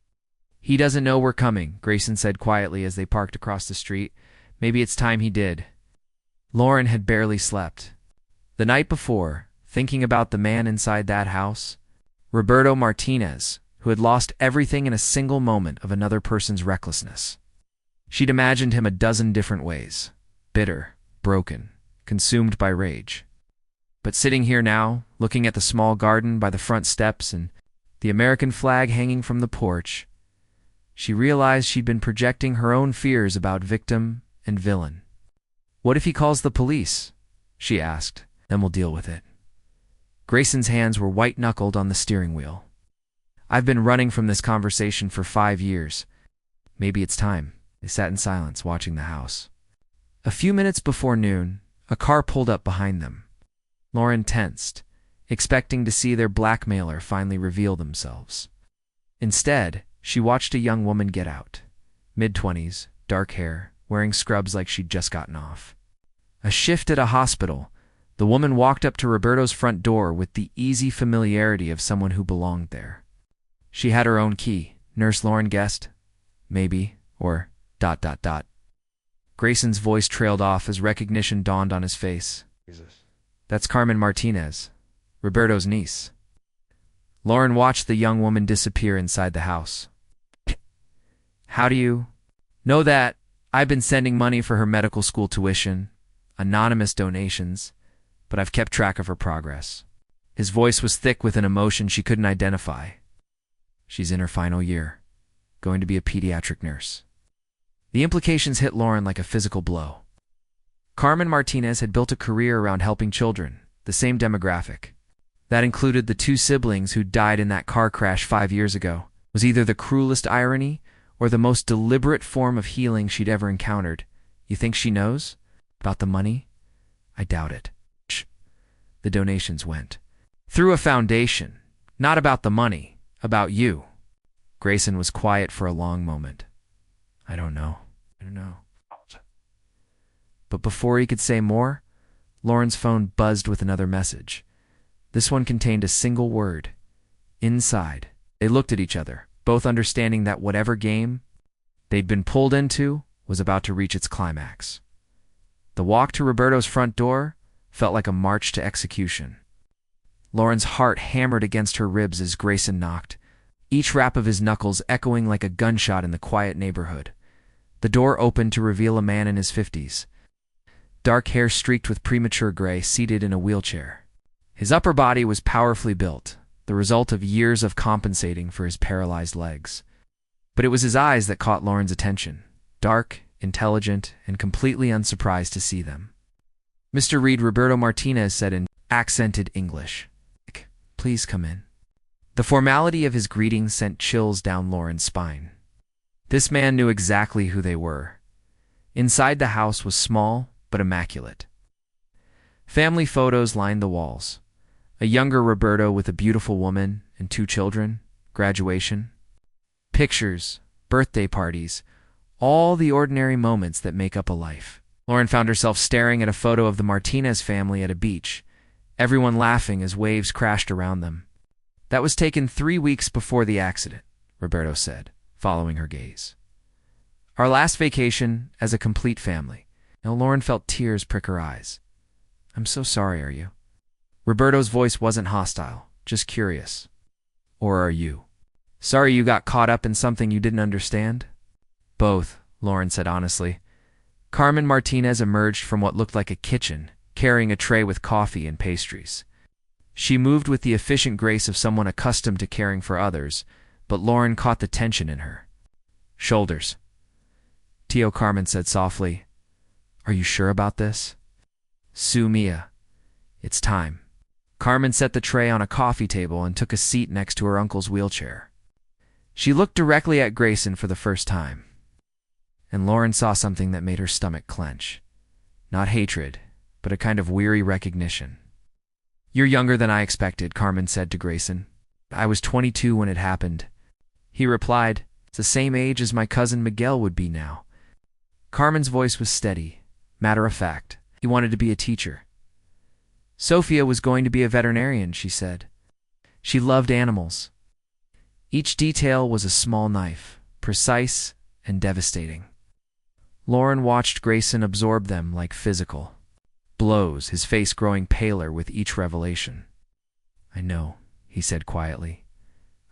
He doesn't know we're coming, Grayson said quietly as they parked across the street. Maybe it's time he did. Lauren had barely slept. The night before, thinking about the man inside that house, Roberto Martinez, who had lost everything in a single moment of another person's recklessness. She'd imagined him a dozen different ways, bitter, broken, consumed by rage. But sitting here now, looking at the small garden by the front steps and the American flag hanging from the porch, she realized she'd been projecting her own fears about victim and villain. What if he calls the police? She asked. Then we'll deal with it. Grayson's hands were white-knuckled on the steering wheel. I've been running from this conversation for 5 years. Maybe it's time. They sat in silence, watching the house. A few minutes before noon, a car pulled up behind them. Lauren tensed, expecting to see their blackmailer finally reveal themselves. Instead, she watched a young woman get out. Mid-20s, dark hair, wearing scrubs like she'd just gotten off. A shift at a hospital, the woman walked up to Roberto's front door with the easy familiarity of someone who belonged there. She had her own key, Nurse Lauren guessed. Maybe, or ... Grayson's voice trailed off as recognition dawned on his face. That's Carmen Martinez, Roberto's niece. Lauren watched the young woman disappear inside the house. How do you know that? I've been sending money for her medical school tuition, anonymous donations, but I've kept track of her progress. His voice was thick with an emotion she couldn't identify. She's in her final year, going to be a pediatric nurse. The implications hit Lauren like a physical blow. Carmen Martinez had built a career around helping children, the same demographic. That included the two siblings who died in that car crash 5 years ago. It was either the cruelest irony or the most deliberate form of healing she'd ever encountered. You think she knows? About the money? I doubt it. The donations went through a foundation. Not about the money, about you. Grayson was quiet for a long moment. I don't know. But before he could say more, Lauren's phone buzzed with another message. This one contained a single word. Inside. They looked at each other, both understanding that whatever game they'd been pulled into was about to reach its climax. The walk to Roberto's front door felt like a march to execution. Lauren's heart hammered against her ribs as Grayson knocked, each rap of his knuckles echoing like a gunshot in the quiet neighborhood. The door opened to reveal a man in his 50s. Dark hair streaked with premature gray, seated in a wheelchair. His upper body was powerfully built, the result of years of compensating for his paralyzed legs. But it was his eyes that caught Lauren's attention, dark, intelligent, and completely unsurprised to see them. Mr. Reed, Roberto Martinez said in accented English. Please come in. The formality of his greeting sent chills down Lauren's spine. This man knew exactly who they were. Inside the house was small but immaculate. Family photos lined the walls. A younger Roberto with a beautiful woman and 2 children, graduation. Pictures, birthday parties, all the ordinary moments that make up a life. Lauren found herself staring at a photo of the Martinez family at a beach, everyone laughing as waves crashed around them. That was taken 3 weeks before the accident, Roberto said, following her gaze. Our last vacation as a complete family. Now Lauren felt tears prick her eyes. I'm so sorry, are you? Roberto's voice wasn't hostile, just curious. Or are you? Sorry you got caught up in something you didn't understand? Both, Lauren said honestly. Carmen Martinez emerged from what looked like a kitchen, carrying a tray with coffee and pastries. She moved with the efficient grace of someone accustomed to caring for others, but Lauren caught the tension in her shoulders. Tio, Carmen said softly. Are you sure about this? Su Mia. It's time. Carmen set the tray on a coffee table and took a seat next to her uncle's wheelchair. She looked directly at Grayson for the first time. And Lauren saw something that made her stomach clench. Not hatred, but a kind of weary recognition. You're younger than I expected, Carmen said to Grayson. I was 22 when it happened. He replied, it's the same age as my cousin Miguel would be now. Carmen's voice was steady, matter of fact. He wanted to be a teacher. Sophia was going to be a veterinarian, she said. She loved animals. Each detail was a small knife, precise and devastating. Lauren watched Grayson absorb them like physical blows, his face growing paler with each revelation. I know, he said quietly.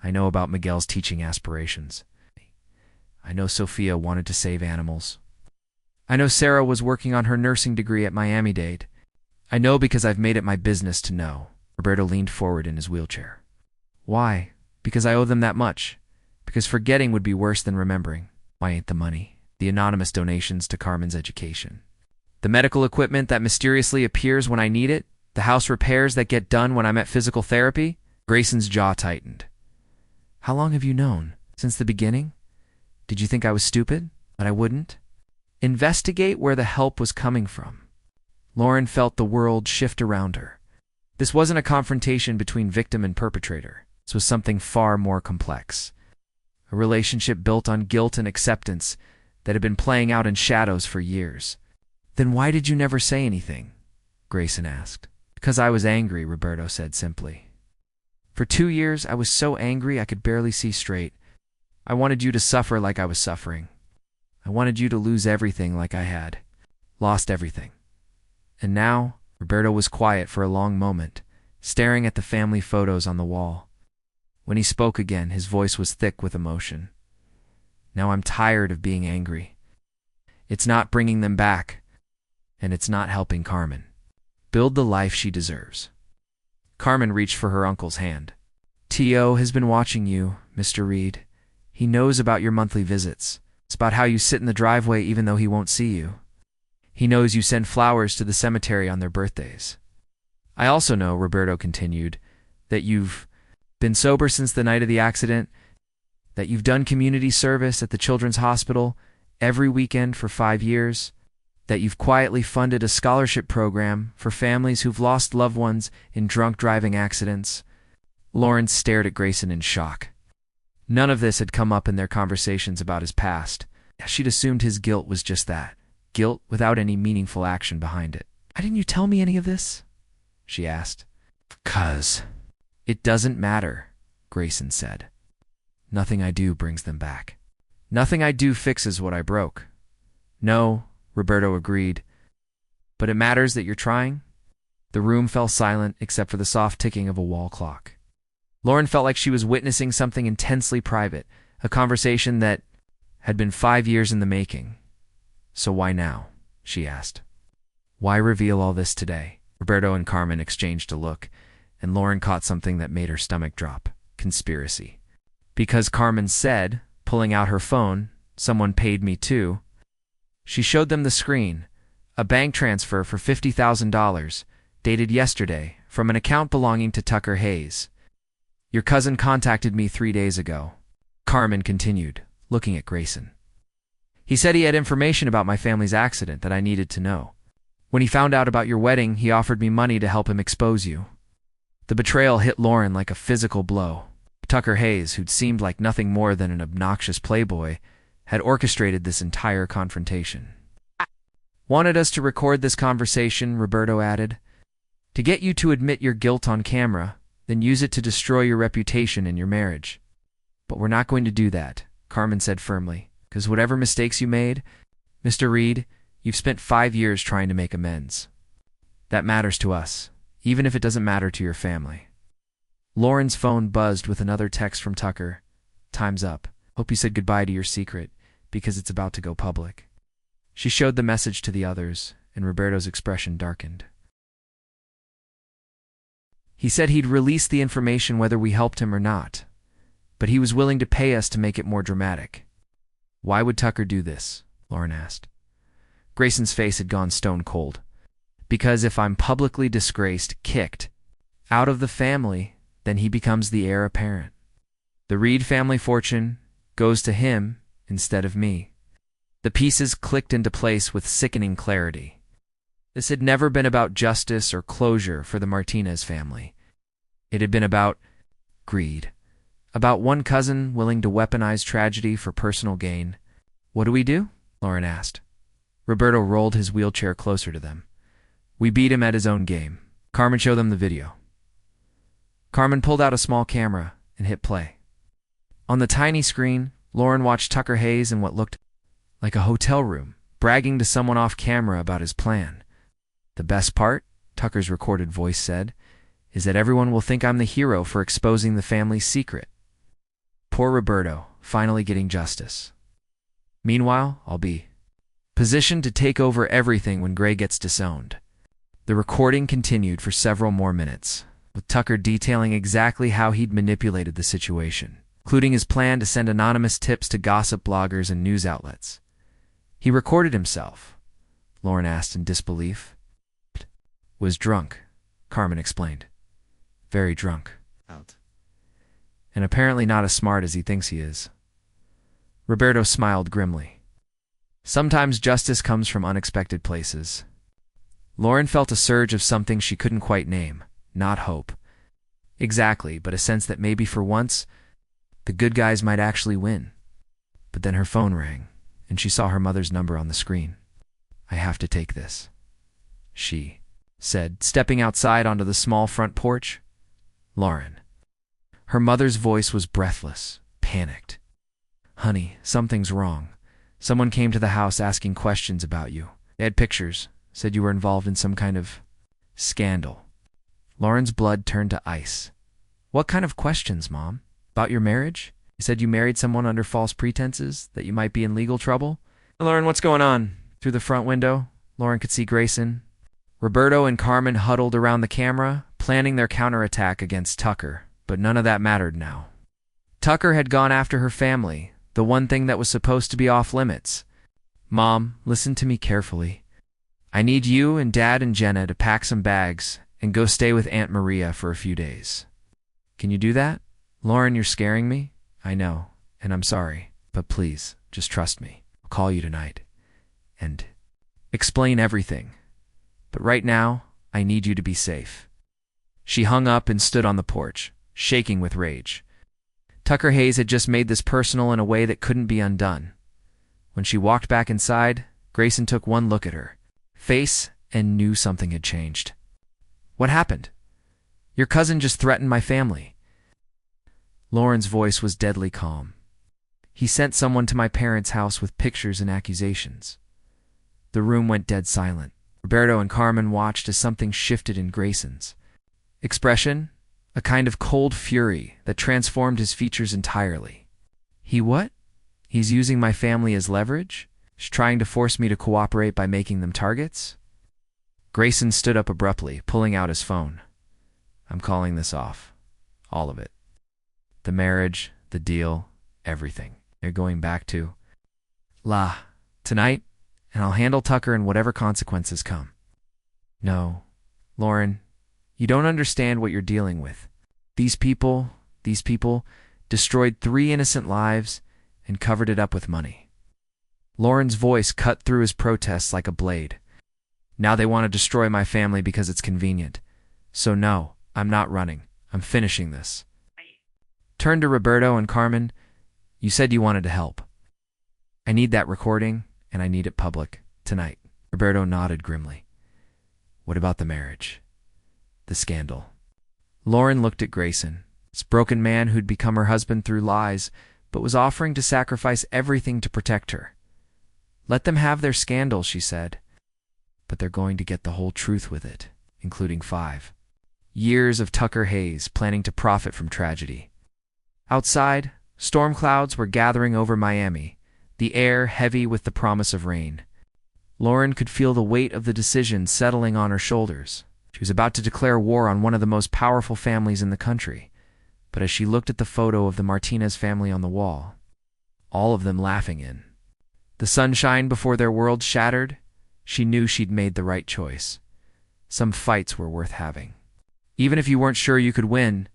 I know about Miguel's teaching aspirations. I know Sophia wanted to save animals. I know Sarah was working on her nursing degree at Miami-Dade. I know because I've made it my business to know. Roberto leaned forward in his wheelchair. Why? Because I owe them that much. Because forgetting would be worse than remembering. Why ain't the money? The anonymous donations to Carmen's education. The medical equipment that mysteriously appears when I need it? The house repairs that get done when I'm at physical therapy? Grayson's jaw tightened. How long have you known? Since the beginning? Did you think I was stupid? That I wouldn't? Investigate where the help was coming from. Lauren felt the world shift around her. This wasn't a confrontation between victim and perpetrator. This was something far more complex. A relationship built on guilt and acceptance that had been playing out in shadows for years. Then why did you never say anything? Grayson asked. Because I was angry, Roberto said simply. For 2 years, I was so angry I could barely see straight. I wanted you to suffer like I was suffering. I wanted you to lose everything like I had. Lost everything. And now, Roberto was quiet for a long moment, staring at the family photos on the wall. When he spoke again, his voice was thick with emotion. Now I'm tired of being angry. It's not bringing them back, and it's not helping Carmen build the life she deserves. Carmen reached for her uncle's hand. Tio has been watching you, Mr. Reed. He knows about your monthly visits. It's about how you sit in the driveway even though he won't see you. He knows you send flowers to the cemetery on their birthdays. I also know, Roberto continued, that you've been sober since the night of the accident, that you've done community service at the Children's Hospital every weekend for 5 years, that you've quietly funded a scholarship program for families who've lost loved ones in drunk driving accidents. Lauren stared at Grayson in shock. None of this had come up in their conversations about his past. She'd assumed his guilt was just that, guilt without any meaningful action behind it. "Why didn't you tell me any of this?" she asked. "'Cause it doesn't matter," Grayson said. "Nothing I do brings them back. Nothing I do fixes what I broke." "No," Roberto agreed. "But it matters that you're trying." The room fell silent except for the soft ticking of a wall clock. Lauren felt like she was witnessing something intensely private, a conversation that had been 5 years in the making. "So why now?" she asked. "Why reveal all this today?" Roberto and Carmen exchanged a look, and Lauren caught something that made her stomach drop. Conspiracy. "Because Carmen said, pulling out her phone, 'Someone paid me too.'" She showed them the screen, a bank transfer for $50,000, dated yesterday, from an account belonging to Tucker Hayes. "Your cousin contacted me 3 days ago," Carmen continued, looking at Grayson. "He said he had information about my family's accident that I needed to know. When he found out about your wedding, he offered me money to help him expose you." The betrayal hit Lauren like a physical blow. Tucker Hayes, who'd seemed like nothing more than an obnoxious playboy, had orchestrated this entire confrontation. "Wanted us to record this conversation," Roberto added, "to get you to admit your guilt on camera, then use it to destroy your reputation in your marriage. But we're not going to do that," Carmen said firmly, "because whatever mistakes you made, Mr. Reed, you've spent 5 years trying to make amends. That matters to us, even if it doesn't matter to your family." Lauren's phone buzzed with another text from Tucker. "Time's up. Hope you said goodbye to your secret, because it's about to go public." She showed the message to the others, and Roberto's expression darkened. "He said he'd release the information whether we helped him or not, but he was willing to pay us to make it more dramatic." "Why would Tucker do this?" Lauren asked. Grayson's face had gone stone cold. "Because if I'm publicly disgraced, kicked out of the family, then he becomes the heir apparent. The Reed family fortune goes to him instead of me." The pieces clicked into place with sickening clarity. This had never been about justice or closure for the Martinez family. It had been about greed. About one cousin willing to weaponize tragedy for personal gain. "What do we do?" Lauren asked. Roberto rolled his wheelchair closer to them. "We beat him at his own game." Carmen showed them the video. Carmen pulled out a small camera and hit play. On the tiny screen, Lauren watched Tucker Hayes in what looked like a hotel room, bragging to someone off camera about his plan. "The best part," Tucker's recorded voice said, "is that everyone will think I'm the hero for exposing the family's secret." Poor Roberto, finally getting justice. "Meanwhile, I'll be positioned to take over everything when Gray gets disowned." The recording continued for several more minutes, with Tucker detailing exactly how he'd manipulated the situation, including his plan to send anonymous tips to gossip bloggers and news outlets. "He recorded himself?" Lauren asked in disbelief. "Was drunk," Carmen explained. "Very drunk. Out. And apparently not as smart as he thinks he is." Roberto smiled grimly. "Sometimes justice comes from unexpected places." Lauren felt a surge of something she couldn't quite name. Not hope. Exactly, but a sense that maybe for once, the good guys might actually win. But then her phone rang, and she saw her mother's number on the screen. "I have to take this," she said, stepping outside onto the small front porch. "Lauren." Her mother's voice was breathless, panicked. "Honey, something's wrong. Someone came to the house asking questions about you. They had pictures, said you were involved in some kind of scandal." Lauren's blood turned to ice. "What kind of questions, Mom? About your marriage? You said you married someone under false pretenses, that you might be in legal trouble?" "Lauren, what's going on?" Through the front window, Lauren could see Grayson. Roberto and Carmen huddled around the camera, planning their counterattack against Tucker, but none of that mattered now. Tucker had gone after her family, the one thing that was supposed to be off limits. "Mom, listen to me carefully. I need you and Dad and Jenna to pack some bags and go stay with Aunt Maria for a few days. Can you do that? Lauren, you're scaring me. I know, and I'm sorry, but please, just trust me. I'll call you tonight and explain everything. But right now, I need you to be safe. She hung up and stood on the porch, shaking with rage. Tucker Hayes had just made this personal in a way that couldn't be undone. When she walked back inside, Grayson took one look at her face and knew something had changed. What happened? Your cousin just threatened my family. Lauren's voice was deadly calm. He sent someone to my parents' house with pictures and accusations. The room went dead silent. Roberto and Carmen watched as something shifted in Grayson's expression, a kind of cold fury that transformed his features entirely. He what? He's using my family as leverage? He's trying to force me to cooperate by making them targets? Grayson stood up abruptly, pulling out his phone. I'm calling this off. All of it. The marriage, the deal, everything. They're going back to tonight, and I'll handle Tucker and whatever consequences come. No, Lauren, you don't understand what you're dealing with. These people destroyed 3 innocent lives and covered it up with money. Lauren's voice cut through his protests like a blade. Now they want to destroy my family because it's convenient. So no, I'm not running. I'm finishing this. Turn to Roberto and Carmen. You said you wanted to help. I need that recording, and I need it public, tonight. Roberto nodded grimly. What about the marriage? The scandal? Lauren looked at Grayson, this broken man who'd become her husband through lies, but was offering to sacrifice everything to protect her. Let them have their scandal, she said. But they're going to get the whole truth with it, including 5 years of Tucker Hayes planning to profit from tragedy. Outside, storm clouds were gathering over Miami, the air heavy with the promise of rain. Lauren could feel the weight of the decision settling on her shoulders. She was about to declare war on one of the most powerful families in the country. But as she looked at the photo of the Martinez family on the wall, all of them laughing in the sunshine before their world shattered, she knew she'd made the right choice. Some fights were worth having. Even if you weren't sure you could win,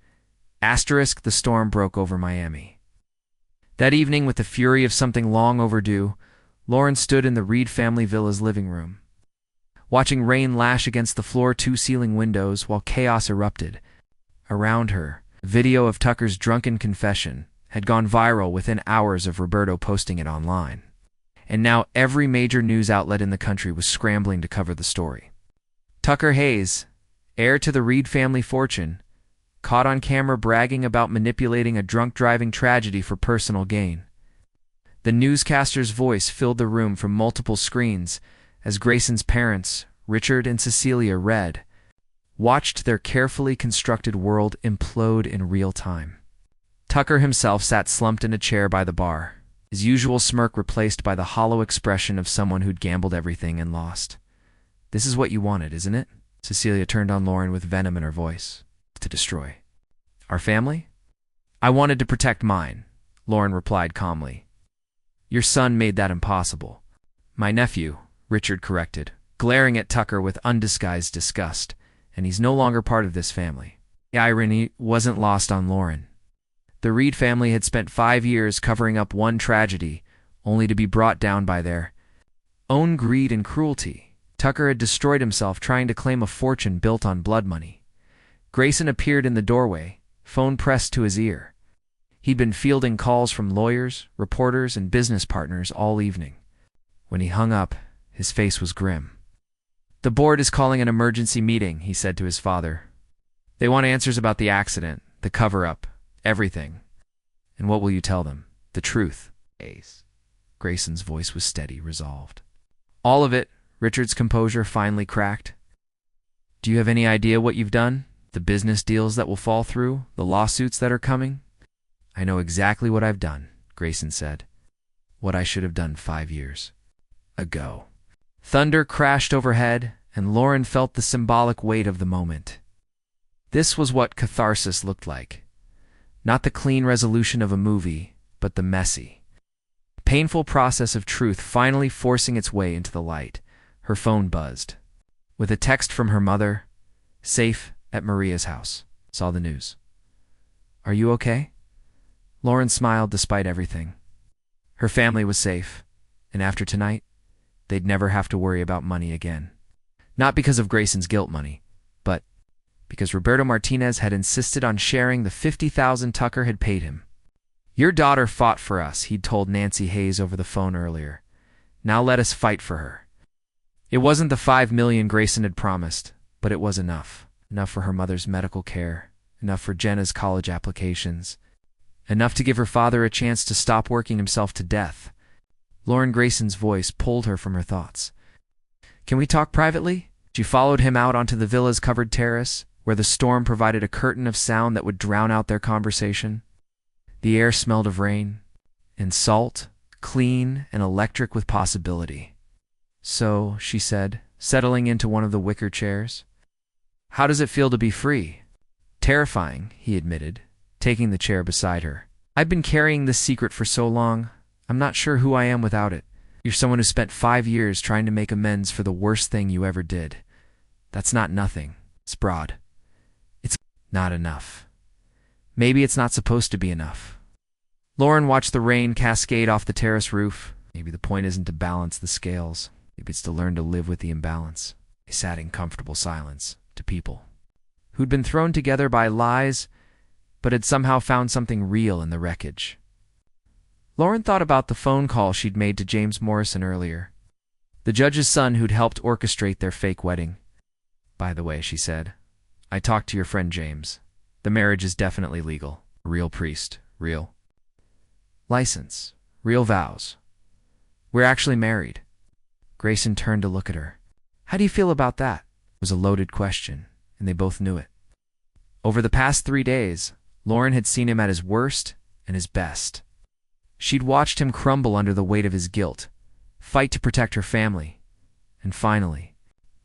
the storm broke over Miami. That evening, with the fury of something long overdue, Lauren stood in the Reed family villa's living room, watching rain lash against the floor 2 ceiling windows while chaos erupted. Around her, a video of Tucker's drunken confession had gone viral within hours of Roberto posting it online. And now every major news outlet in the country was scrambling to cover the story. Tucker Hayes, heir to the Reed family fortune, caught on camera bragging about manipulating a drunk driving tragedy for personal gain. The newscaster's voice filled the room from multiple screens as Grayson's parents, Richard and Cecilia, watched their carefully constructed world implode in real time. Tucker himself sat slumped in a chair by the bar, his usual smirk replaced by the hollow expression of someone who'd gambled everything and lost. This is what you wanted, isn't it? Cecilia turned on Lauren with venom in her voice. To destroy our family? I wanted to protect mine, Lauren replied calmly. Your son made that impossible. My nephew, Richard corrected, glaring at Tucker with undisguised disgust, and he's no longer part of this family. The irony wasn't lost on Lauren. The Reed family had spent 5 years covering up one tragedy, only to be brought down by their own greed and cruelty. Tucker had destroyed himself trying to claim a fortune built on blood money. Grayson appeared in the doorway, phone pressed to his ear. He'd been fielding calls from lawyers, reporters, and business partners all evening. When he hung up, his face was grim. The board is calling an emergency meeting, he said to his father. They want answers about the accident, the cover-up, everything. And what will you tell them? The truth. Ace. Grayson's voice was steady, resolved. All of it, Richard's composure finally cracked. Do you have any idea what you've done? The business deals that will fall through? The lawsuits that are coming? I know exactly what I've done, Grayson said. What I should have done 5 years ago. Thunder crashed overhead, and Lauren felt the symbolic weight of the moment. This was what catharsis looked like. Not the clean resolution of a movie, but the messy, painful process of truth finally forcing its way into the light. Her phone buzzed. With a text from her mother, safe at Maria's house. Saw the news. Are you okay? Lauren smiled despite everything. Her family was safe, and after tonight, they'd never have to worry about money again. Not because of Grayson's guilt money, but because Roberto Martinez had insisted on sharing the $50,000 Tucker had paid him. Your daughter fought for us, he'd told Nancy Hayes over the phone earlier. Now let us fight for her. It wasn't the $5 million Grayson had promised, but it was enough. Enough for her mother's medical care, enough for Jenna's college applications, enough to give her father a chance to stop working himself to death. Lauren Grayson's voice pulled her from her thoughts. Can we talk privately? She followed him out onto the villa's covered terrace, where the storm provided a curtain of sound that would drown out their conversation. The air smelled of rain, and salt, clean and electric with possibility. So, she said, settling into one of the wicker chairs. How does it feel to be free? Terrifying, he admitted, taking the chair beside her. I've been carrying this secret for so long, I'm not sure who I am without it. You're someone who spent 5 years trying to make amends for the worst thing you ever did. That's not nothing. It's broad. It's not enough. Maybe it's not supposed to be enough. Lauren watched the rain cascade off the terrace roof. Maybe the point isn't to balance the scales. Maybe it's to learn to live with the imbalance. They sat in comfortable silence to people who'd been thrown together by lies, but had somehow found something real in the wreckage. Lauren thought about the phone call she'd made to James Morrison earlier, the judge's son who'd helped orchestrate their fake wedding. By the way, she said, I talked to your friend James. The marriage is definitely legal. Real priest. Real license. Real vows. We're actually married. Grayson turned to look at her. How do you feel about that? It was a loaded question, and they both knew it. Over the past 3 days, Lauren had seen him at his worst and his best. She'd watched him crumble under the weight of his guilt, fight to protect her family, and finally,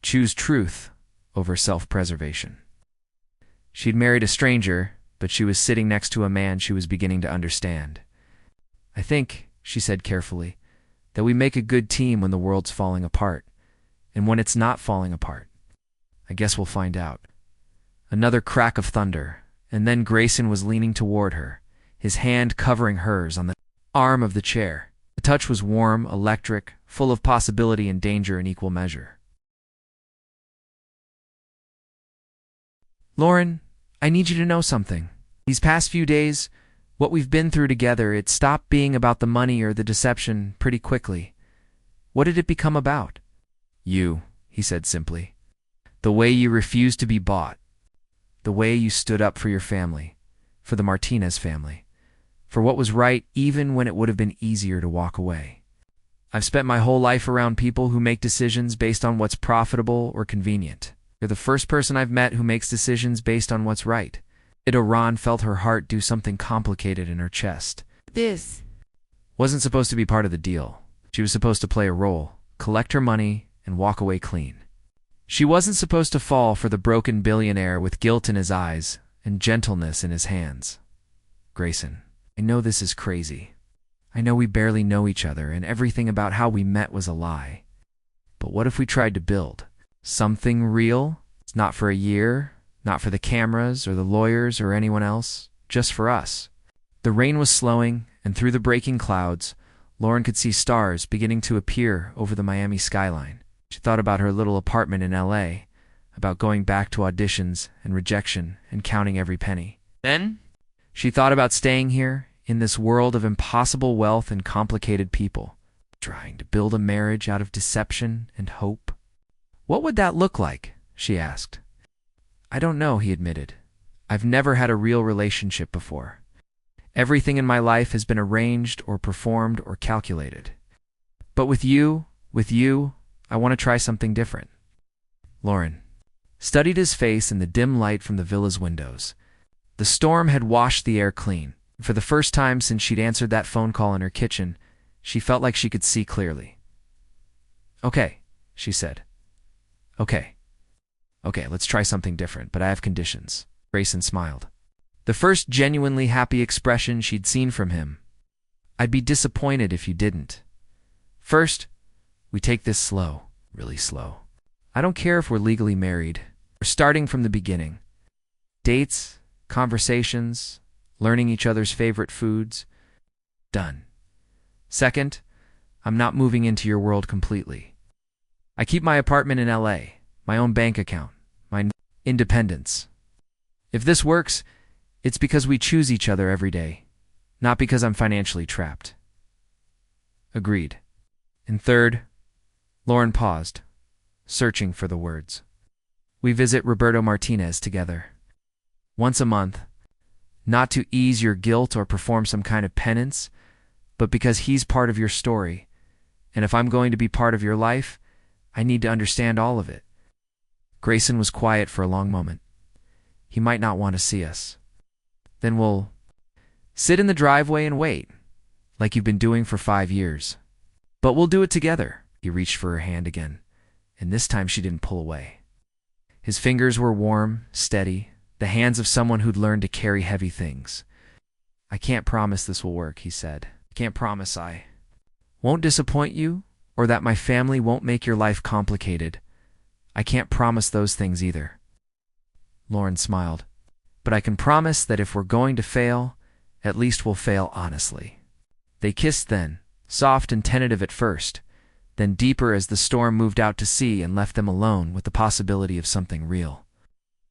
choose truth over self-preservation. She'd married a stranger, but she was sitting next to a man she was beginning to understand. I think, she said carefully, that we make a good team when the world's falling apart, and when it's not falling apart. I guess we'll find out. Another crack of thunder, and then Grayson was leaning toward her, his hand covering hers on the arm of the chair. The touch was warm, electric, full of possibility and danger in equal measure. Lauren, I need you to know something. These past few days, what we've been through together, it stopped being about the money or the deception pretty quickly. What did it become about? You, he said simply. The way you refused to be bought. The way you stood up for your family, for the Martinez family, for what was right even when it would have been easier to walk away. I've spent my whole life around people who make decisions based on what's profitable or convenient. You're the first person I've met who makes decisions based on what's right. Iran felt her heart do something complicated in her chest. This wasn't supposed to be part of the deal. She was supposed to play a role, collect her money, and walk away clean. She wasn't supposed to fall for the broken billionaire with guilt in his eyes and gentleness in his hands. Grayson, I know this is crazy. I know we barely know each other and everything about how we met was a lie. But what if we tried to build something real? It's not for a year, not for the cameras or the lawyers or anyone else, just for us. The rain was slowing, and through the breaking clouds, Lauren could see stars beginning to appear over the Miami skyline. She thought about her little apartment in LA, about going back to auditions and rejection and counting every penny. Then, she thought about staying here in this world of impossible wealth and complicated people, trying to build a marriage out of deception and hope. What would that look like? She asked. I don't know, he admitted. I've never had a real relationship before. Everything in my life has been arranged or performed or calculated. But with you, I want to try something different. Lauren studied his face in the dim light from the villa's windows. The storm had washed the air clean. For the first time since she'd answered that phone call in her kitchen, she felt like she could see clearly. Okay, she said. Okay, let's try something different, but I have conditions. Grayson smiled. The first genuinely happy expression she'd seen from him. I'd be disappointed if you didn't. First, we take this slow, really slow. I don't care if we're legally married. We're starting from the beginning. Dates, conversations, learning each other's favorite foods. Done. Second, I'm not moving into your world completely. I keep my apartment in LA, my own bank account, my independence. If this works, it's because we choose each other every day, not because I'm financially trapped. Agreed. And third, Lauren paused, searching for the words. We visit Roberto Martinez together. Once a month, not to ease your guilt or perform some kind of penance, but because he's part of your story, and if I'm going to be part of your life, I need to understand all of it. Grayson was quiet for a long moment. He might not want to see us. Then we'll sit in the driveway and wait, like you've been doing for 5 years. But we'll do it together. He reached for her hand again, and this time she didn't pull away. His fingers were warm, steady, the hands of someone who'd learned to carry heavy things. I can't promise this will work, he said. I can't promise I won't disappoint you, or that my family won't make your life complicated. I can't promise those things either. Lauren smiled. But I can promise that if we're going to fail, at least we'll fail honestly. They kissed then, soft and tentative at first, then deeper as the storm moved out to sea and left them alone with the possibility of something real.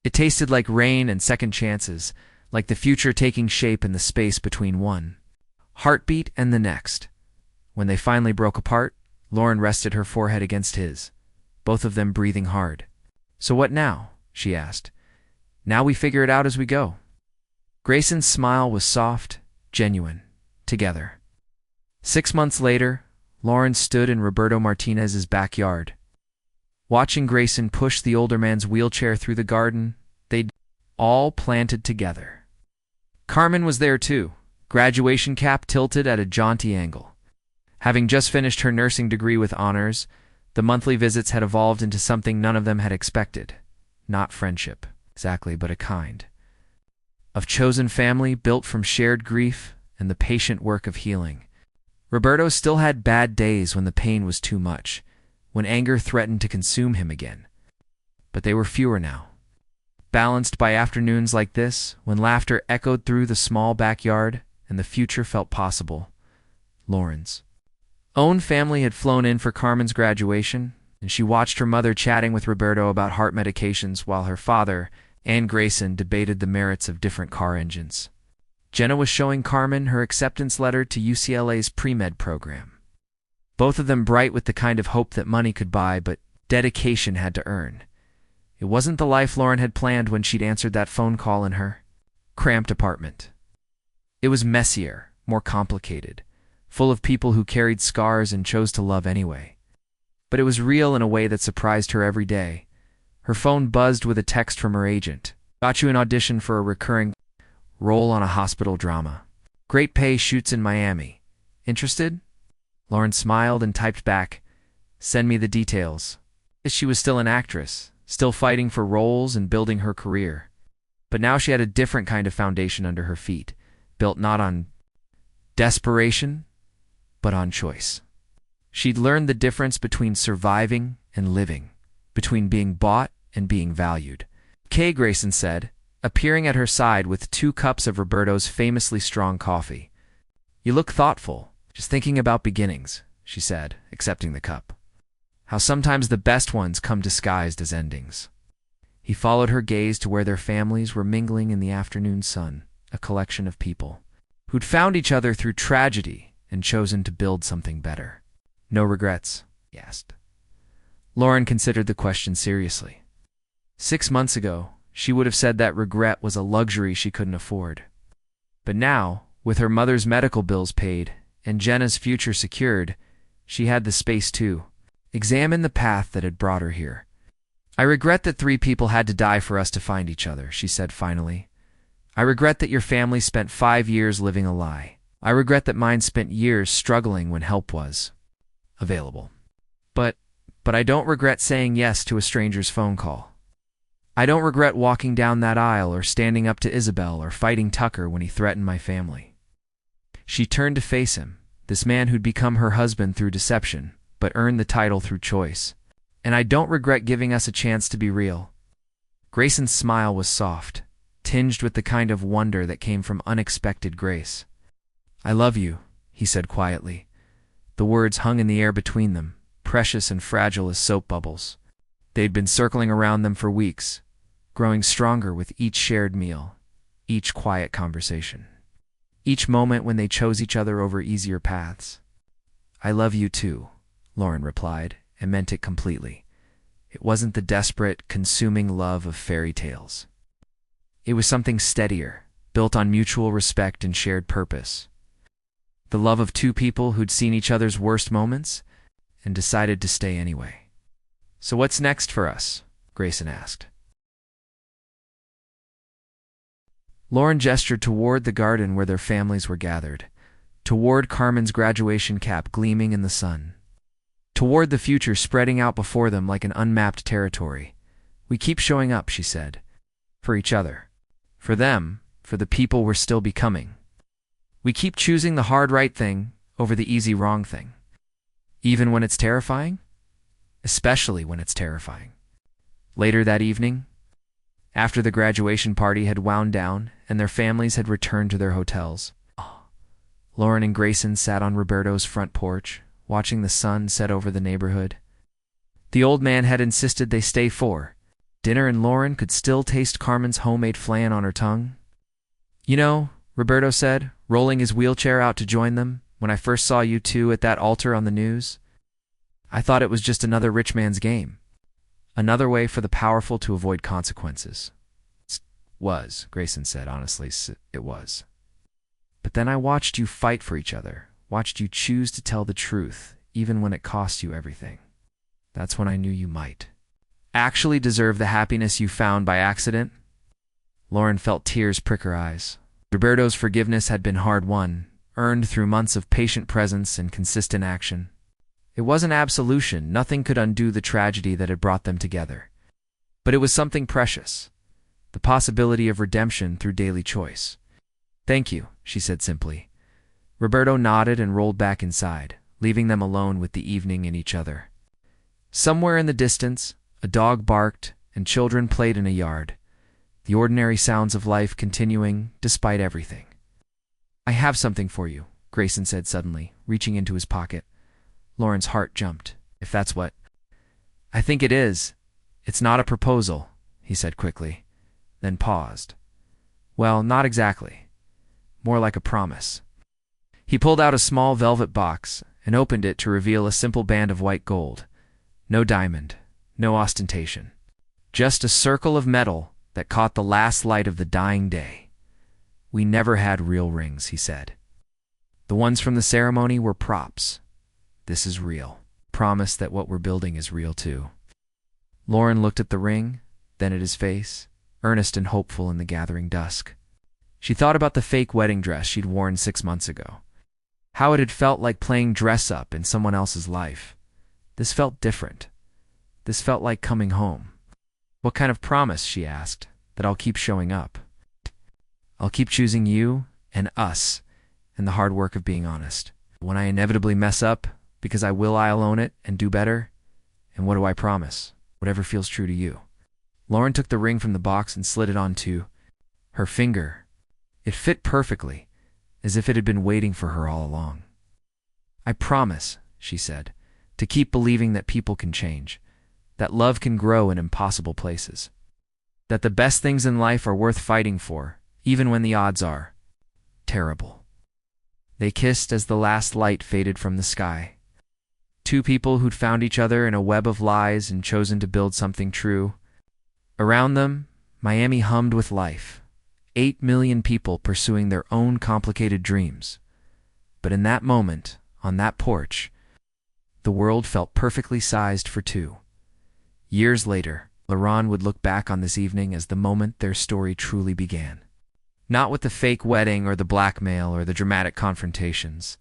It tasted like rain and second chances, like the future taking shape in the space between one heartbeat and the next. When they finally broke apart, Lauren rested her forehead against his, both of them breathing hard. So what now? She asked. Now we figure it out as we go. Grayson's smile was soft, genuine, together. 6 months later, Lauren stood in Roberto Martinez's backyard. Watching Grayson push the older man's wheelchair through the garden, they'd all planted together. Carmen was there too, graduation cap tilted at a jaunty angle. Having just finished her nursing degree with honors, the monthly visits had evolved into something none of them had expected. Not friendship, exactly, but a kind of chosen family built from shared grief and the patient work of healing. Roberto still had bad days when the pain was too much, when anger threatened to consume him again. But they were fewer now. Balanced by afternoons like this, when laughter echoed through the small backyard and the future felt possible. Lauren's own family had flown in for Carmen's graduation, and she watched her mother chatting with Roberto about heart medications while her father and Grayson debated the merits of different car engines. Jenna was showing Carmen her acceptance letter to UCLA's pre-med program. Both of them bright with the kind of hope that money could buy, but dedication had to earn. It wasn't the life Lauren had planned when she'd answered that phone call in her cramped apartment. It was messier, more complicated, full of people who carried scars and chose to love anyway. But it was real in a way that surprised her every day. Her phone buzzed with a text from her agent. Got you an audition for a recurring role on a hospital drama. Great pay, shoots in Miami. Interested? Lauren smiled and typed back, send me the details. She was still an actress, still fighting for roles and building her career. But now she had a different kind of foundation under her feet, built not on desperation, but on choice. She'd learned the difference between surviving and living, between being bought and being valued. Kay, Grayson said, appearing at her side with 2 cups of Roberto's famously strong coffee. You look thoughtful, just thinking about beginnings, she said, accepting the cup. How sometimes the best ones come disguised as endings. He followed her gaze to where their families were mingling in the afternoon sun, a collection of people who'd found each other through tragedy and chosen to build something better. No regrets? He asked. Lauren considered the question seriously. 6 months ago, she would have said that regret was a luxury she couldn't afford. But now, with her mother's medical bills paid and Jenna's future secured, she had the space to examine the path that had brought her here. I regret that 3 people had to die for us to find each other, she said finally. I regret that your family spent 5 years living a lie. I regret that mine spent years struggling when help was available. But I don't regret saying yes to a stranger's phone call. I don't regret walking down that aisle or standing up to Isabel or fighting Tucker when he threatened my family. She turned to face him, this man who'd become her husband through deception, but earned the title through choice. And I don't regret giving us a chance to be real. Grayson's smile was soft, tinged with the kind of wonder that came from unexpected grace. "I love you," he said quietly. The words hung in the air between them, precious and fragile as soap bubbles. They'd been circling around them for weeks, growing stronger with each shared meal, each quiet conversation, each moment when they chose each other over easier paths. "I love you too," Lauren replied, and meant it completely. It wasn't the desperate, consuming love of fairy tales. It was something steadier, built on mutual respect and shared purpose. The love of two people who'd seen each other's worst moments and decided to stay anyway. "So what's next for us?" Grayson asked. Lauren gestured toward the garden where their families were gathered, toward Carmen's graduation cap gleaming in the sun, toward the future spreading out before them like an unmapped territory. "We keep showing up," she said, "for each other, for them, for the people we're still becoming. We keep choosing the hard right thing over the easy wrong thing, even when it's terrifying, especially when it's terrifying." Later that evening, after the graduation party had wound down and their families had returned to their hotels, Lauren and Grayson sat on Roberto's front porch, watching the sun set over the neighborhood. The old man had insisted they stay for dinner, and Lauren could still taste Carmen's homemade flan on her tongue. "You know," Roberto said, rolling his wheelchair out to join them, "when I first saw you two at that altar on the news, I thought it was just another rich man's game. Another way for the powerful to avoid consequences." "Was," Grayson said honestly, "it was. But then I watched you fight for each other, watched you choose to tell the truth, even when it cost you everything. That's when I knew you might actually deserve the happiness you found by accident." Lauren felt tears prick her eyes. Roberto's forgiveness had been hard-won, earned through months of patient presence and consistent action. It wasn't absolution, nothing could undo the tragedy that had brought them together. But it was something precious, the possibility of redemption through daily choice. "Thank you," she said simply. Roberto nodded and rolled back inside, leaving them alone with the evening and each other. Somewhere in the distance, a dog barked and children played in a yard, the ordinary sounds of life continuing despite everything. "I have something for you," Grayson said suddenly, reaching into his pocket. Lauren's heart jumped. "If that's what—" "I think it is. It's not a proposal," he said quickly, then paused. "Well, not exactly. More like a promise." He pulled out a small velvet box and opened it to reveal a simple band of white gold. No diamond, no ostentation. Just a circle of metal that caught the last light of the dying day. "We never had real rings," he said. "The ones from the ceremony were props. This is real. Promise that what we're building is real too." Lauren looked at the ring, then at his face, earnest and hopeful in the gathering dusk. She thought about the fake wedding dress she'd worn 6 months ago. How it had felt like playing dress-up in someone else's life. This felt different. This felt like coming home. "What kind of promise?" she asked. "That I'll keep showing up. I'll keep choosing you and us and the hard work of being honest. When I inevitably mess up, because I'll own it and do better. And what do I promise? Whatever feels true to you." Lauren took the ring from the box and slid it onto her finger. It fit perfectly, as if it had been waiting for her all along. "I promise," she said, "to keep believing that people can change, that love can grow in impossible places, that the best things in life are worth fighting for, even when the odds are terrible." They kissed as the last light faded from the sky. Two people who'd found each other in a web of lies and chosen to build something true. Around them, Miami hummed with life. 8 million people pursuing their own complicated dreams. But in that moment, on that porch, the world felt perfectly sized for two. Years later, Lauren would look back on this evening as the moment their story truly began. Not with the fake wedding or the blackmail or the dramatic confrontations,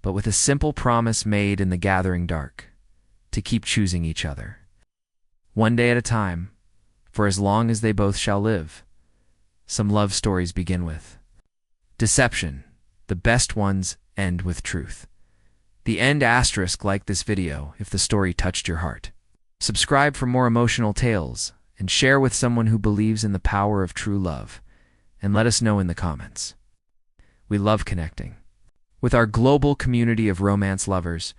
but with a simple promise made in the gathering dark, to keep choosing each other. One day at a time, for as long as they both shall live. Some love stories begin with deception. The best ones end with truth. The end asterisk like this video if the story touched your heart. Subscribe for more emotional tales and share with someone who believes in the power of true love, and let us know in the comments. We love connecting with our global community of romance lovers,